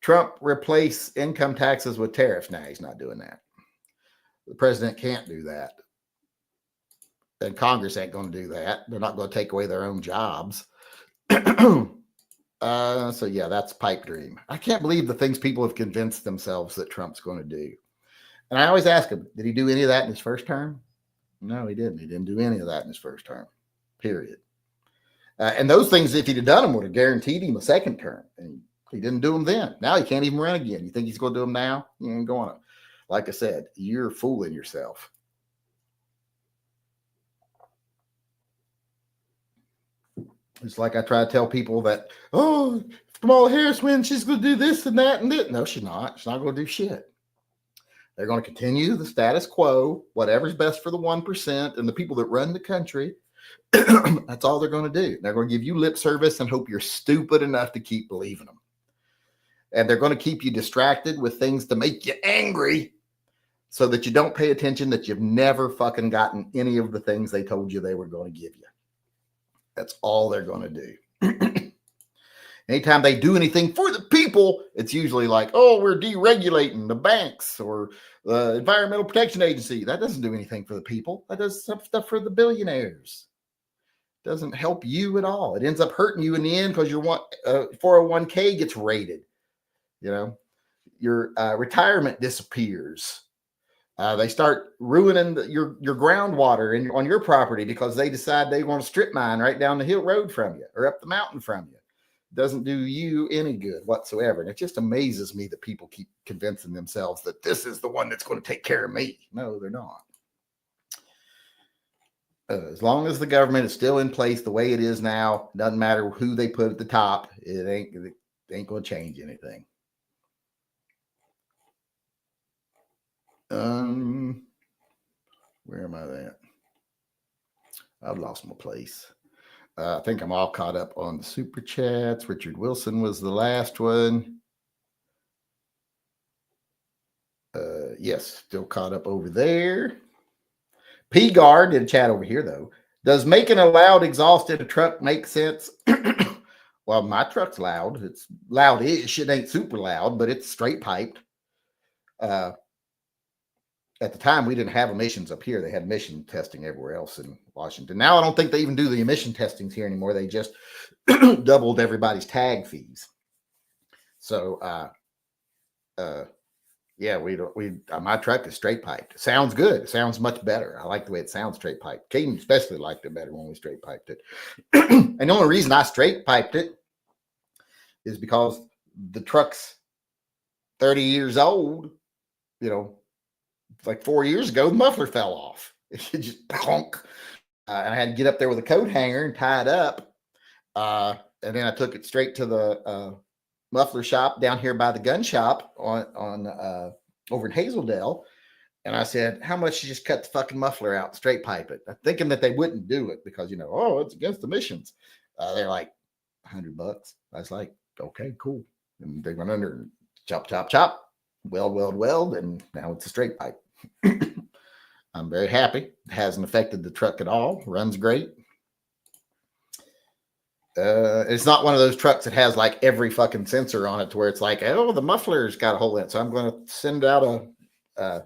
Trump replace income taxes with tariffs. Now he's not doing that. The president can't do that. And Congress ain't going to do that. They're not going to take away their own jobs. So yeah, that's pipe dream. I can't believe the things people have convinced themselves that Trump's going to do. And I always ask him, did he do any of that in his first term? No, he didn't. He didn't do any of that in his first term, period. And those things, if he'd have done them, would have guaranteed him a second term. And he didn't do them then. Now he can't even run again. You think he's going to do them now? You ain't going to. Like I said, you're fooling yourself. It's like I try to tell people that, oh, if Kamala Harris wins, she's going to do this and that and that. No, she's not. She's not going to do shit. They're going to continue the status quo, whatever's best for the 1% and the people that run the country. That's all they're going to do. They're going to give you lip service and hope you're stupid enough to keep believing them. And they're going to keep you distracted with things to make you angry so that you don't pay attention, that you've never fucking gotten any of the things they told you they were going to give you. That's all they're going to do. Anytime they do anything for the people, it's usually like, oh, we're deregulating the banks or the Environmental Protection Agency. That doesn't do anything for the people. That does some stuff for the billionaires. It doesn't help you at all. It ends up hurting you in the end because your 401k gets raided. Your retirement disappears. They start ruining your groundwater on your property because they decide they want to strip mine right down the hill road from you or up the mountain from you. It doesn't do you any good whatsoever. And it just amazes me that people keep convincing themselves that this is the one that's going to take care of me. No, they're not. As long as the government is still in place the way it is now, doesn't matter who they put at the top, it ain't going to change anything. Where am I at? I've lost my place. I think I'm all caught up on the super chats. Richard Wilson was the last one. Yes, still caught up over there. P-Guard did a chat over here, though. Does making a loud exhaust in a truck make sense? Well, my truck's loud. It's loud-ish. It ain't super loud, but it's straight piped. At the time, we didn't have emissions up here. They had emission testing everywhere else in Washington. Now, I don't think they even do the emission testings here anymore. They just doubled everybody's tag fees. So, yeah, my truck is straight piped. It sounds good. It sounds much better. I like the way it sounds straight piped. Caden especially liked it better when we straight piped it. And the only reason I straight piped it is because the truck's 30 years old, like 4 years ago, the muffler fell off. It just honk. And I had to get up there with a coat hanger and tie it up. And then I took it straight to the muffler shop down here by the gun shop on over in Hazeldale. And I said, how much you just cut the fucking muffler out, straight pipe it? Thinking that they wouldn't do it because, it's against emissions. They're like $100. I was like, okay, cool. And they went under and chop, chop, chop. weld, and now it's a straight pipe. I'm very happy. It hasn't affected the truck at all. Runs great. It's not one of those trucks that has like every fucking sensor on it to where it's like, oh, the muffler's got a hole in it. So I'm going to send out a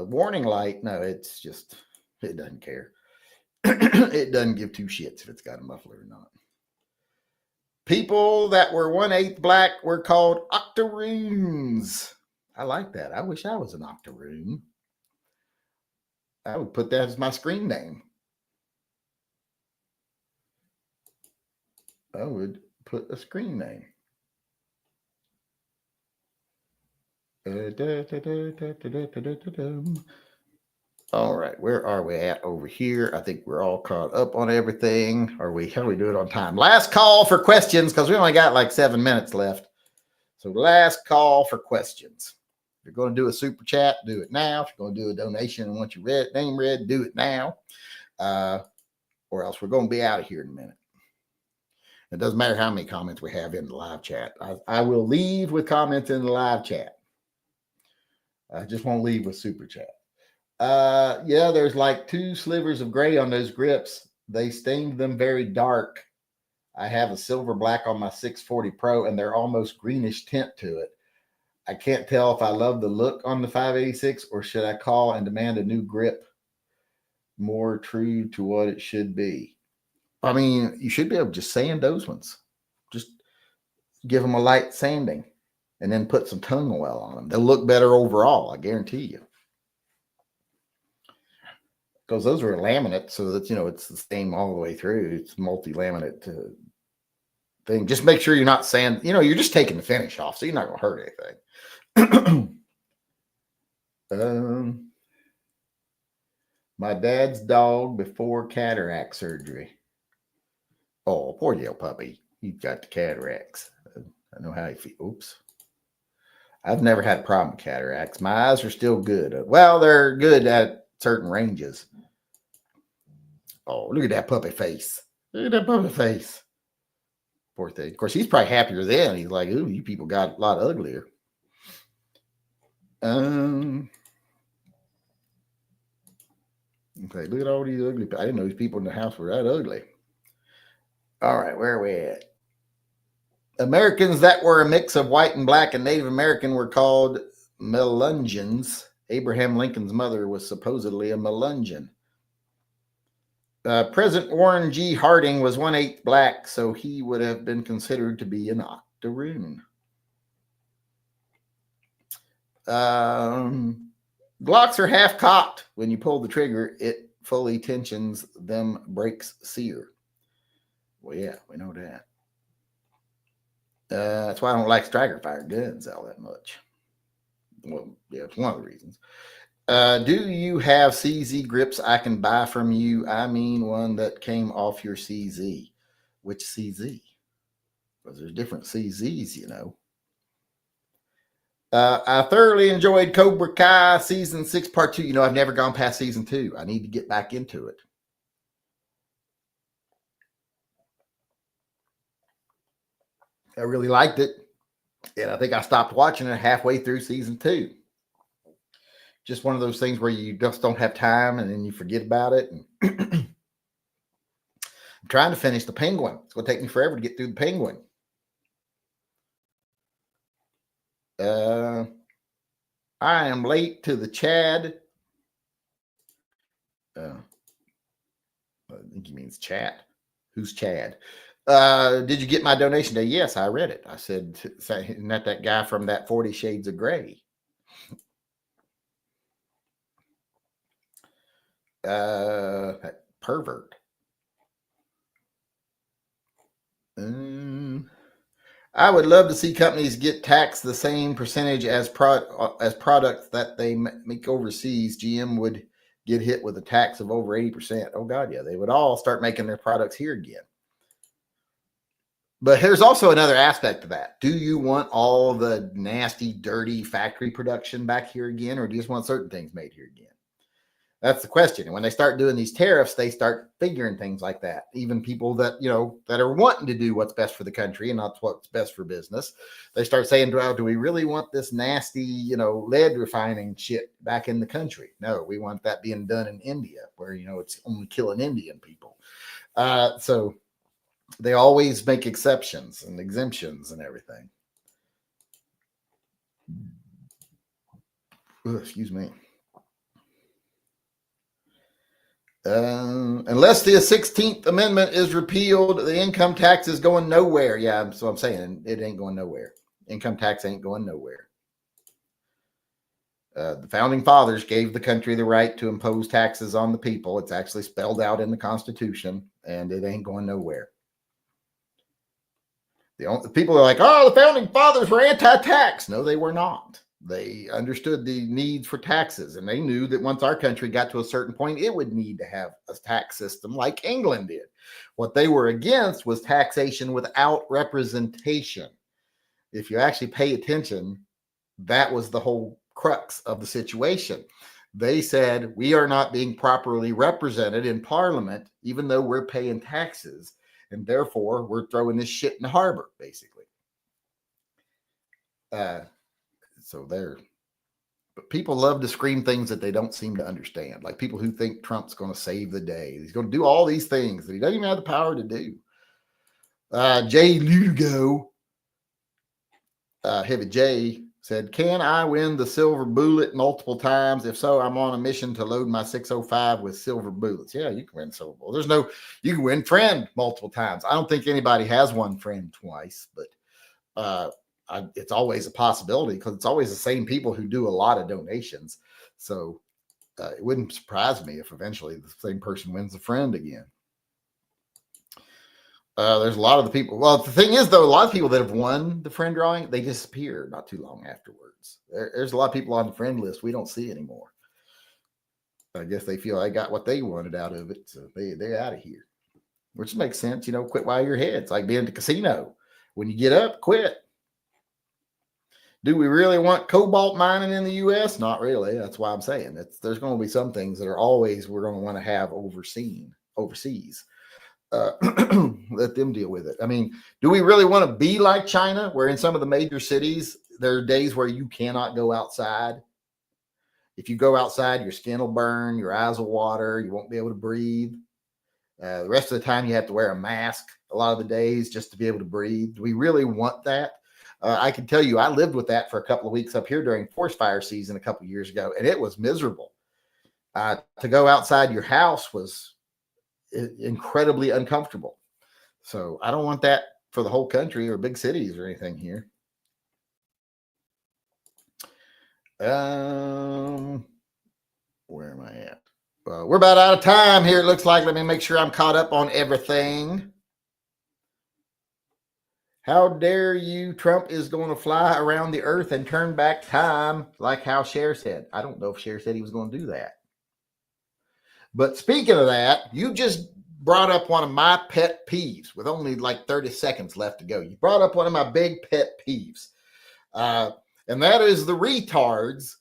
warning light. No, it's just, it doesn't care. It doesn't give two shits if it's got a muffler or not. People that were 1/8 black were called octoroons. I like that. I wish I was an octoroon. I would put that as my screen name. I would put a screen name. All right, where are we at over here? I think we're all caught up on everything. How do we do it on time? Last call for questions, because we only got like 7 minutes left. So last call for questions. If you're going to do a super chat, do it now. If you're going to do a donation and want your name read, do it now. Or else we're going to be out of here in a minute. It doesn't matter how many comments we have in the live chat. I will leave with comments in the live chat. I just won't leave with super chat. Yeah, there's like 2 slivers of gray on those grips. They stained them very dark. I have a silver black on my 640 Pro, and they're almost greenish tint to it. I can't tell if I love the look on the 586 or should I call and demand a new grip more true to what it should be. I mean, you should be able to just sand those ones. Just give them a light sanding and then put some tung oil on them. They'll look better overall, I guarantee you. Because those are laminate, so that, it's the same all the way through. It's multi-laminate thing. Just make sure you're not sand. You're just taking the finish off, so you're not going to hurt anything. My dad's dog before cataract surgery. Oh, poor little puppy. He's got the cataracts. I know how he feels. Oops. I've never had a problem with cataracts. My eyes are still good. Well, they're good at certain ranges. Oh, look at that puppy face. Look at that puppy face. Poor thing. Of course, he's probably happier then. He's like, ooh, you people got a lot uglier. Okay, look at all these ugly. I didn't know these people in the house were that ugly. All right, where are we at? Americans that were a mix of white and black and Native American were called Melungeons. Abraham Lincoln's mother was supposedly a Melungeon. President Warren G. Harding was 1/8 black, so he would have been considered to be an octoroon. Glocks are half cocked. When you pull the trigger, it fully tensions them brakes sear. Well, yeah, we know that. That's why I don't like striker fire guns all that much. Well, yeah, it's one of the reasons. Do you have CZ grips I can buy from you? I mean, one that came off your CZ. Which CZ? Because there's different CZs, I thoroughly enjoyed Cobra Kai season 6 part 2. I've never gone past season 2. I need to get back into it. I really liked it. And I think I stopped watching it halfway through season 2. Just one of those things where you just don't have time and then you forget about it. And I'm trying to finish the Penguin. It's going to take me forever to get through the Penguin. I am late to the Chad. I think he means chat. Who's Chad? Did you get my donation today? Yes, I read it. I said, isn't that guy from that 40 Shades of Grey? That pervert. I would love to see companies get taxed the same percentage as products that they make overseas. GM would get hit with a tax of over 80%. Oh God, yeah, they would all start making their products here again. But there's also another aspect to that. Do you want all the nasty, dirty factory production back here again, or do you just want certain things made here again? That's the question. And when they start doing these tariffs, they start figuring things like that. Even people that, that are wanting to do what's best for the country and not what's best for business, they start saying, well, do we really want this nasty, lead refining shit back in the country? No, we want that being done in India, where, it's only killing Indian people. So they always make exceptions and exemptions and everything. Excuse me. Unless the 16th Amendment is repealed, the income tax is going nowhere. Yeah, so I'm saying it ain't going nowhere. Income tax ain't going nowhere. The founding fathers gave the country the right to impose taxes on the people. It's actually spelled out in the Constitution, and it ain't going nowhere. The people are like, oh, the founding fathers were anti-tax. No, they were not. They understood the needs for taxes, and they knew that once our country got to a certain point, it would need to have a tax system like England did. What they were against was taxation without representation. If you actually pay attention, that was the whole crux of the situation. They said, we are not being properly represented in Parliament, even though we're paying taxes, and therefore we're throwing this shit in the harbor, basically. So but people love to scream things that they don't seem to understand. Like people who think Trump's going to save the day. He's going to do all these things that he doesn't even have the power to do. Jay Lugo, Heavy J said, can I win the silver bullet multiple times? If so, I'm on a mission to load my 605 with silver bullets. Yeah, you can win silver bullet. You can win friend multiple times. I don't think anybody has won friend twice, but it's always a possibility because it's always the same people who do a lot of donations. So it wouldn't surprise me if eventually the same person wins a friend again. There's a lot of the people. Well, the thing is, though, a lot of people that have won the friend drawing, they disappear not too long afterwards. There's a lot of people on the friend list we don't see anymore. I guess they feel they got what they wanted out of it, so they're out of here, which makes sense. Quit while you're ahead. It's like being at the casino. When you get up, quit. Do we really want cobalt mining in the U.S.? Not really. That's why I'm saying there's going to be some things that are always we're going to want to have overseas. Let them deal with it. I mean, do we really want to be like China, where in some of the major cities, there are days where you cannot go outside? If you go outside, your skin will burn, your eyes will water, you won't be able to breathe. The rest of the time, you have to wear a mask a lot of the days just to be able to breathe. Do we really want that? I can tell you, I lived with that for a couple of weeks up here during forest fire season a couple of years ago, and it was miserable. To go outside your house was incredibly uncomfortable. So I don't want that for the whole country or big cities or anything here. Where am I at? We're about out of time here. It looks like. Let me make sure I'm caught up on everything. How dare you? Trump is going to fly around the earth and turn back time, like how Cher said. I don't know if Cher said he was going to do that. But speaking of that, you just brought up one of my pet peeves with only like 30 seconds left to go. You brought up one of my big pet peeves. And that is the retards.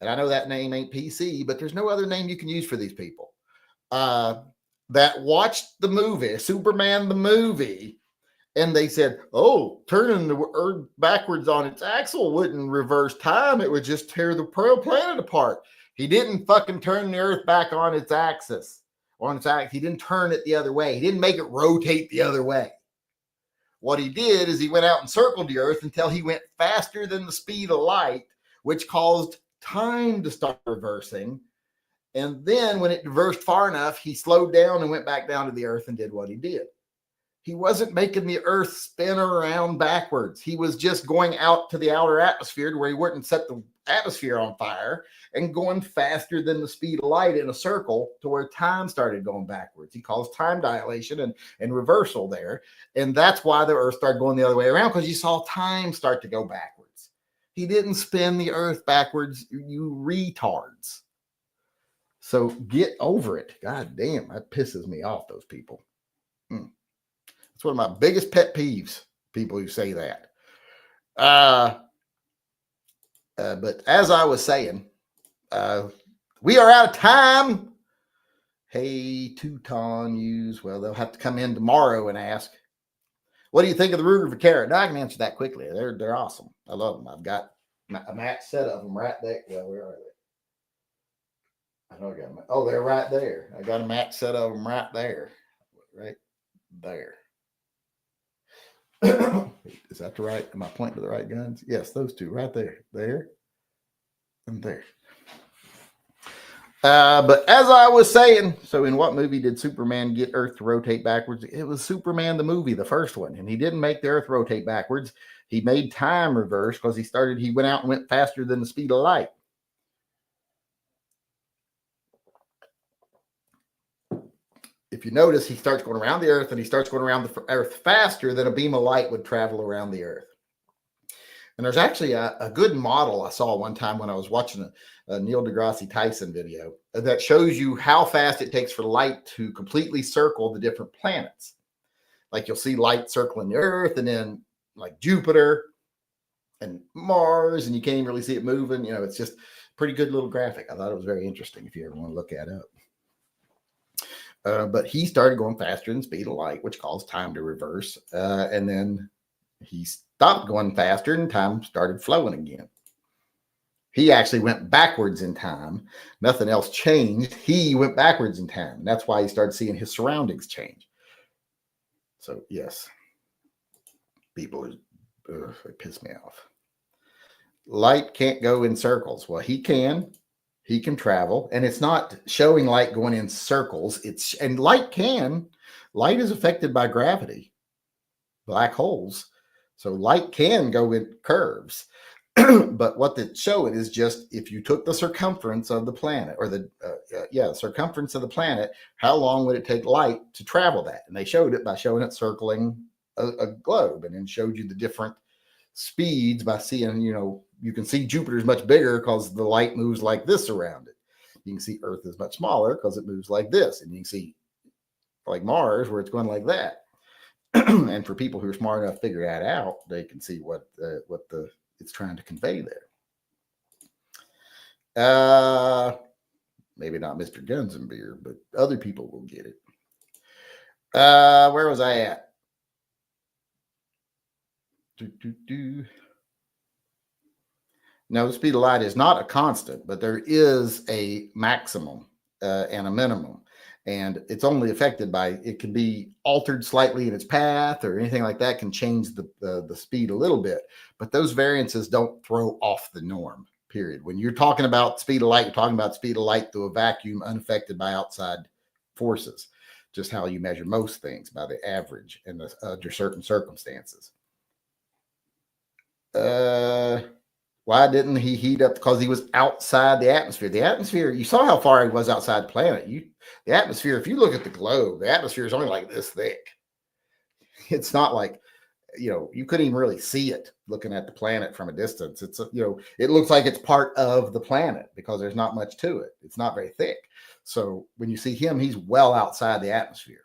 And I know that name ain't PC, but there's no other name you can use for these people. That watched the movie, Superman the movie, and they said, oh, turning the earth backwards on its axle wouldn't reverse time. It would just tear the planet apart. He didn't fucking turn the earth back on its axis. He didn't turn it the other way. He didn't make it rotate the other way. What he did is he went out and circled the earth until he went faster than the speed of light, which caused time to start reversing. And then when it reversed far enough, he slowed down and went back down to the earth and did what he did. He wasn't making the earth spin around backwards. He was just going out to the outer atmosphere to where he wouldn't set the atmosphere on fire and going faster than the speed of light in a circle to where time started going backwards. He calls time dilation and reversal there. And that's why the earth started going the other way around, because you saw time start to go backwards. He didn't spin the earth backwards, you retards. So get over it. God damn, that pisses me off, those people. It's one of my biggest pet peeves, people who say that. But as I was saying, We are out of time. Hey, Teuton use. Well, they'll have to come in tomorrow and ask, what do you think of the Ruger Vaquero? Now I can answer that quickly. They're awesome. I love them. I've got a match set of them right there. Well, where are they? I know I got them. Oh, they're right there. I got a match set of them right there. Right there. Is that the right? Am I pointing to the right guns? Yes, those two right there. There and there. But as I was saying, so in what movie did Superman get Earth to rotate backwards? It was Superman the movie, the first one, and he didn't make the Earth rotate backwards. He made time reverse because he went out and went faster than the speed of light. If you notice, he starts going around the Earth, and he starts going around the Earth faster than a beam of light would travel around the Earth. And there's actually a good model I saw one time when I was watching a Neil deGrasse Tyson video that shows you how fast it takes for light to completely circle the different planets. Like you'll see light circling the Earth, and then like Jupiter and Mars, and you can't even really see it moving. You know, it's just a pretty good little graphic. I thought it was very interesting if you ever want to look that up. But he started going faster than the speed of light, which caused time to reverse. And then he stopped going faster and time started flowing again. He actually went backwards in time. Nothing else changed. He went backwards in time. And that's why he started seeing his surroundings change. So, yes, people, they piss me off. Light can't go in circles. Well, he can. He can travel. And it's not showing light going in circles. And light is affected by gravity, black holes. So light can go in curves. But what it's showing is just if you took the circumference of the planet, or the circumference of the planet, how long would it take light to travel that? And they showed it by showing it circling a globe, and then showed you the different speeds by seeing, you can see Jupiter is much bigger because the light moves like this around it. You can see Earth is much smaller because it moves like this, and you can see like Mars where it's going like that. And for people who are smart enough to figure that out, they can see what it's trying to convey there. Maybe not Mr. Guns and Beer, but other people will get it. Where was I at? No, the speed of light is not a constant, but there is a maximum and a minimum. And it's only affected by, it can be altered slightly in its path or anything like that can change the speed a little bit. But those variances don't throw off the norm, period. When you're talking about speed of light, you're talking about speed of light through a vacuum unaffected by outside forces. Just how you measure most things, by the average and under certain circumstances. Why didn't he heat up? Because he was outside the atmosphere. The atmosphere, you saw how far he was outside the planet. The atmosphere, if you look at the globe, the atmosphere is only like this thick. It's not like, you couldn't even really see it looking at the planet from a distance. It's, it looks like it's part of the planet because there's not much to it. It's not very thick. So when you see him, he's well outside the atmosphere.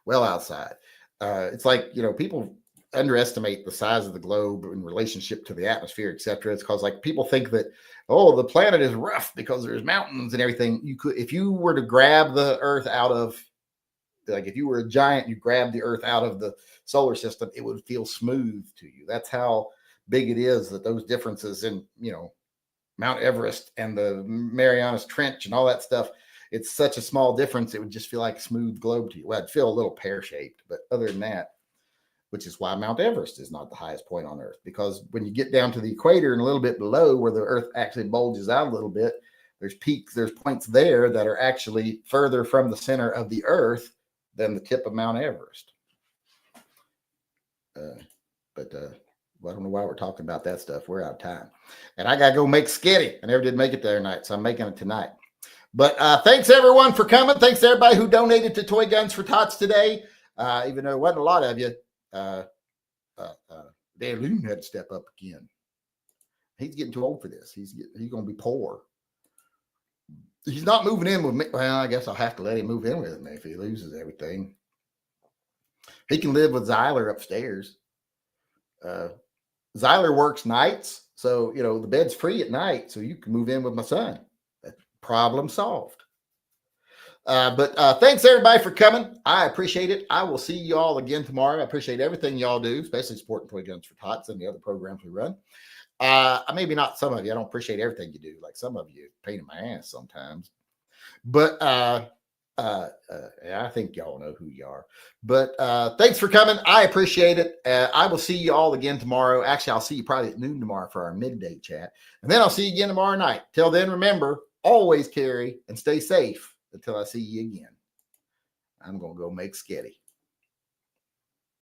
Well outside. It's like, people underestimate the size of the globe in relationship to the atmosphere, etc. It's because like people think that, the planet is rough because there's mountains and everything. You could, if you were to grab the Earth out of, like if you were a giant, you grab the Earth out of the solar system, it would feel smooth to you. That's how big it is, that those differences in, Mount Everest and the Marianas Trench and all that stuff, it's such a small difference. It would just feel like a smooth globe to you. Well, it'd feel a little pear-shaped, but other than that, which is why Mount Everest is not the highest point on Earth, because when you get down to the equator and a little bit below where the Earth actually bulges out a little bit, there's peaks, there's points there that are actually further from the center of the Earth than the tip of Mount Everest. But I don't know why we're talking about that stuff. We're out of time. And I got to go make skitty. I never did make it there tonight, so I'm making it tonight. But thanks, everyone, for coming. Thanks to everybody who donated to Toy Guns for Tots today, even though there wasn't a lot of you. Dan Loon had to step up again. He's getting too old for this. He's going to be poor. He's not moving in with me. Well, I guess I'll have to let him move in with me if he loses everything. He can live with Zyler upstairs. Zyler works nights, so the bed's free at night, so you can move in with my son. Problem solved. But thanks everybody for coming. I appreciate it. I will see you all again tomorrow. I appreciate everything y'all do, especially supporting Toy Guns for Tots and the other programs we run. Maybe not some of you. I don't appreciate everything you do. Like some of you, pain in my ass sometimes. But I think y'all know who you are. But thanks for coming. I appreciate it. I will see you all again tomorrow. Actually, I'll see you probably at noon tomorrow for our midday chat. And then I'll see you again tomorrow night. Till then, remember, always carry and stay safe until I see you again. I'm going to go make sketty.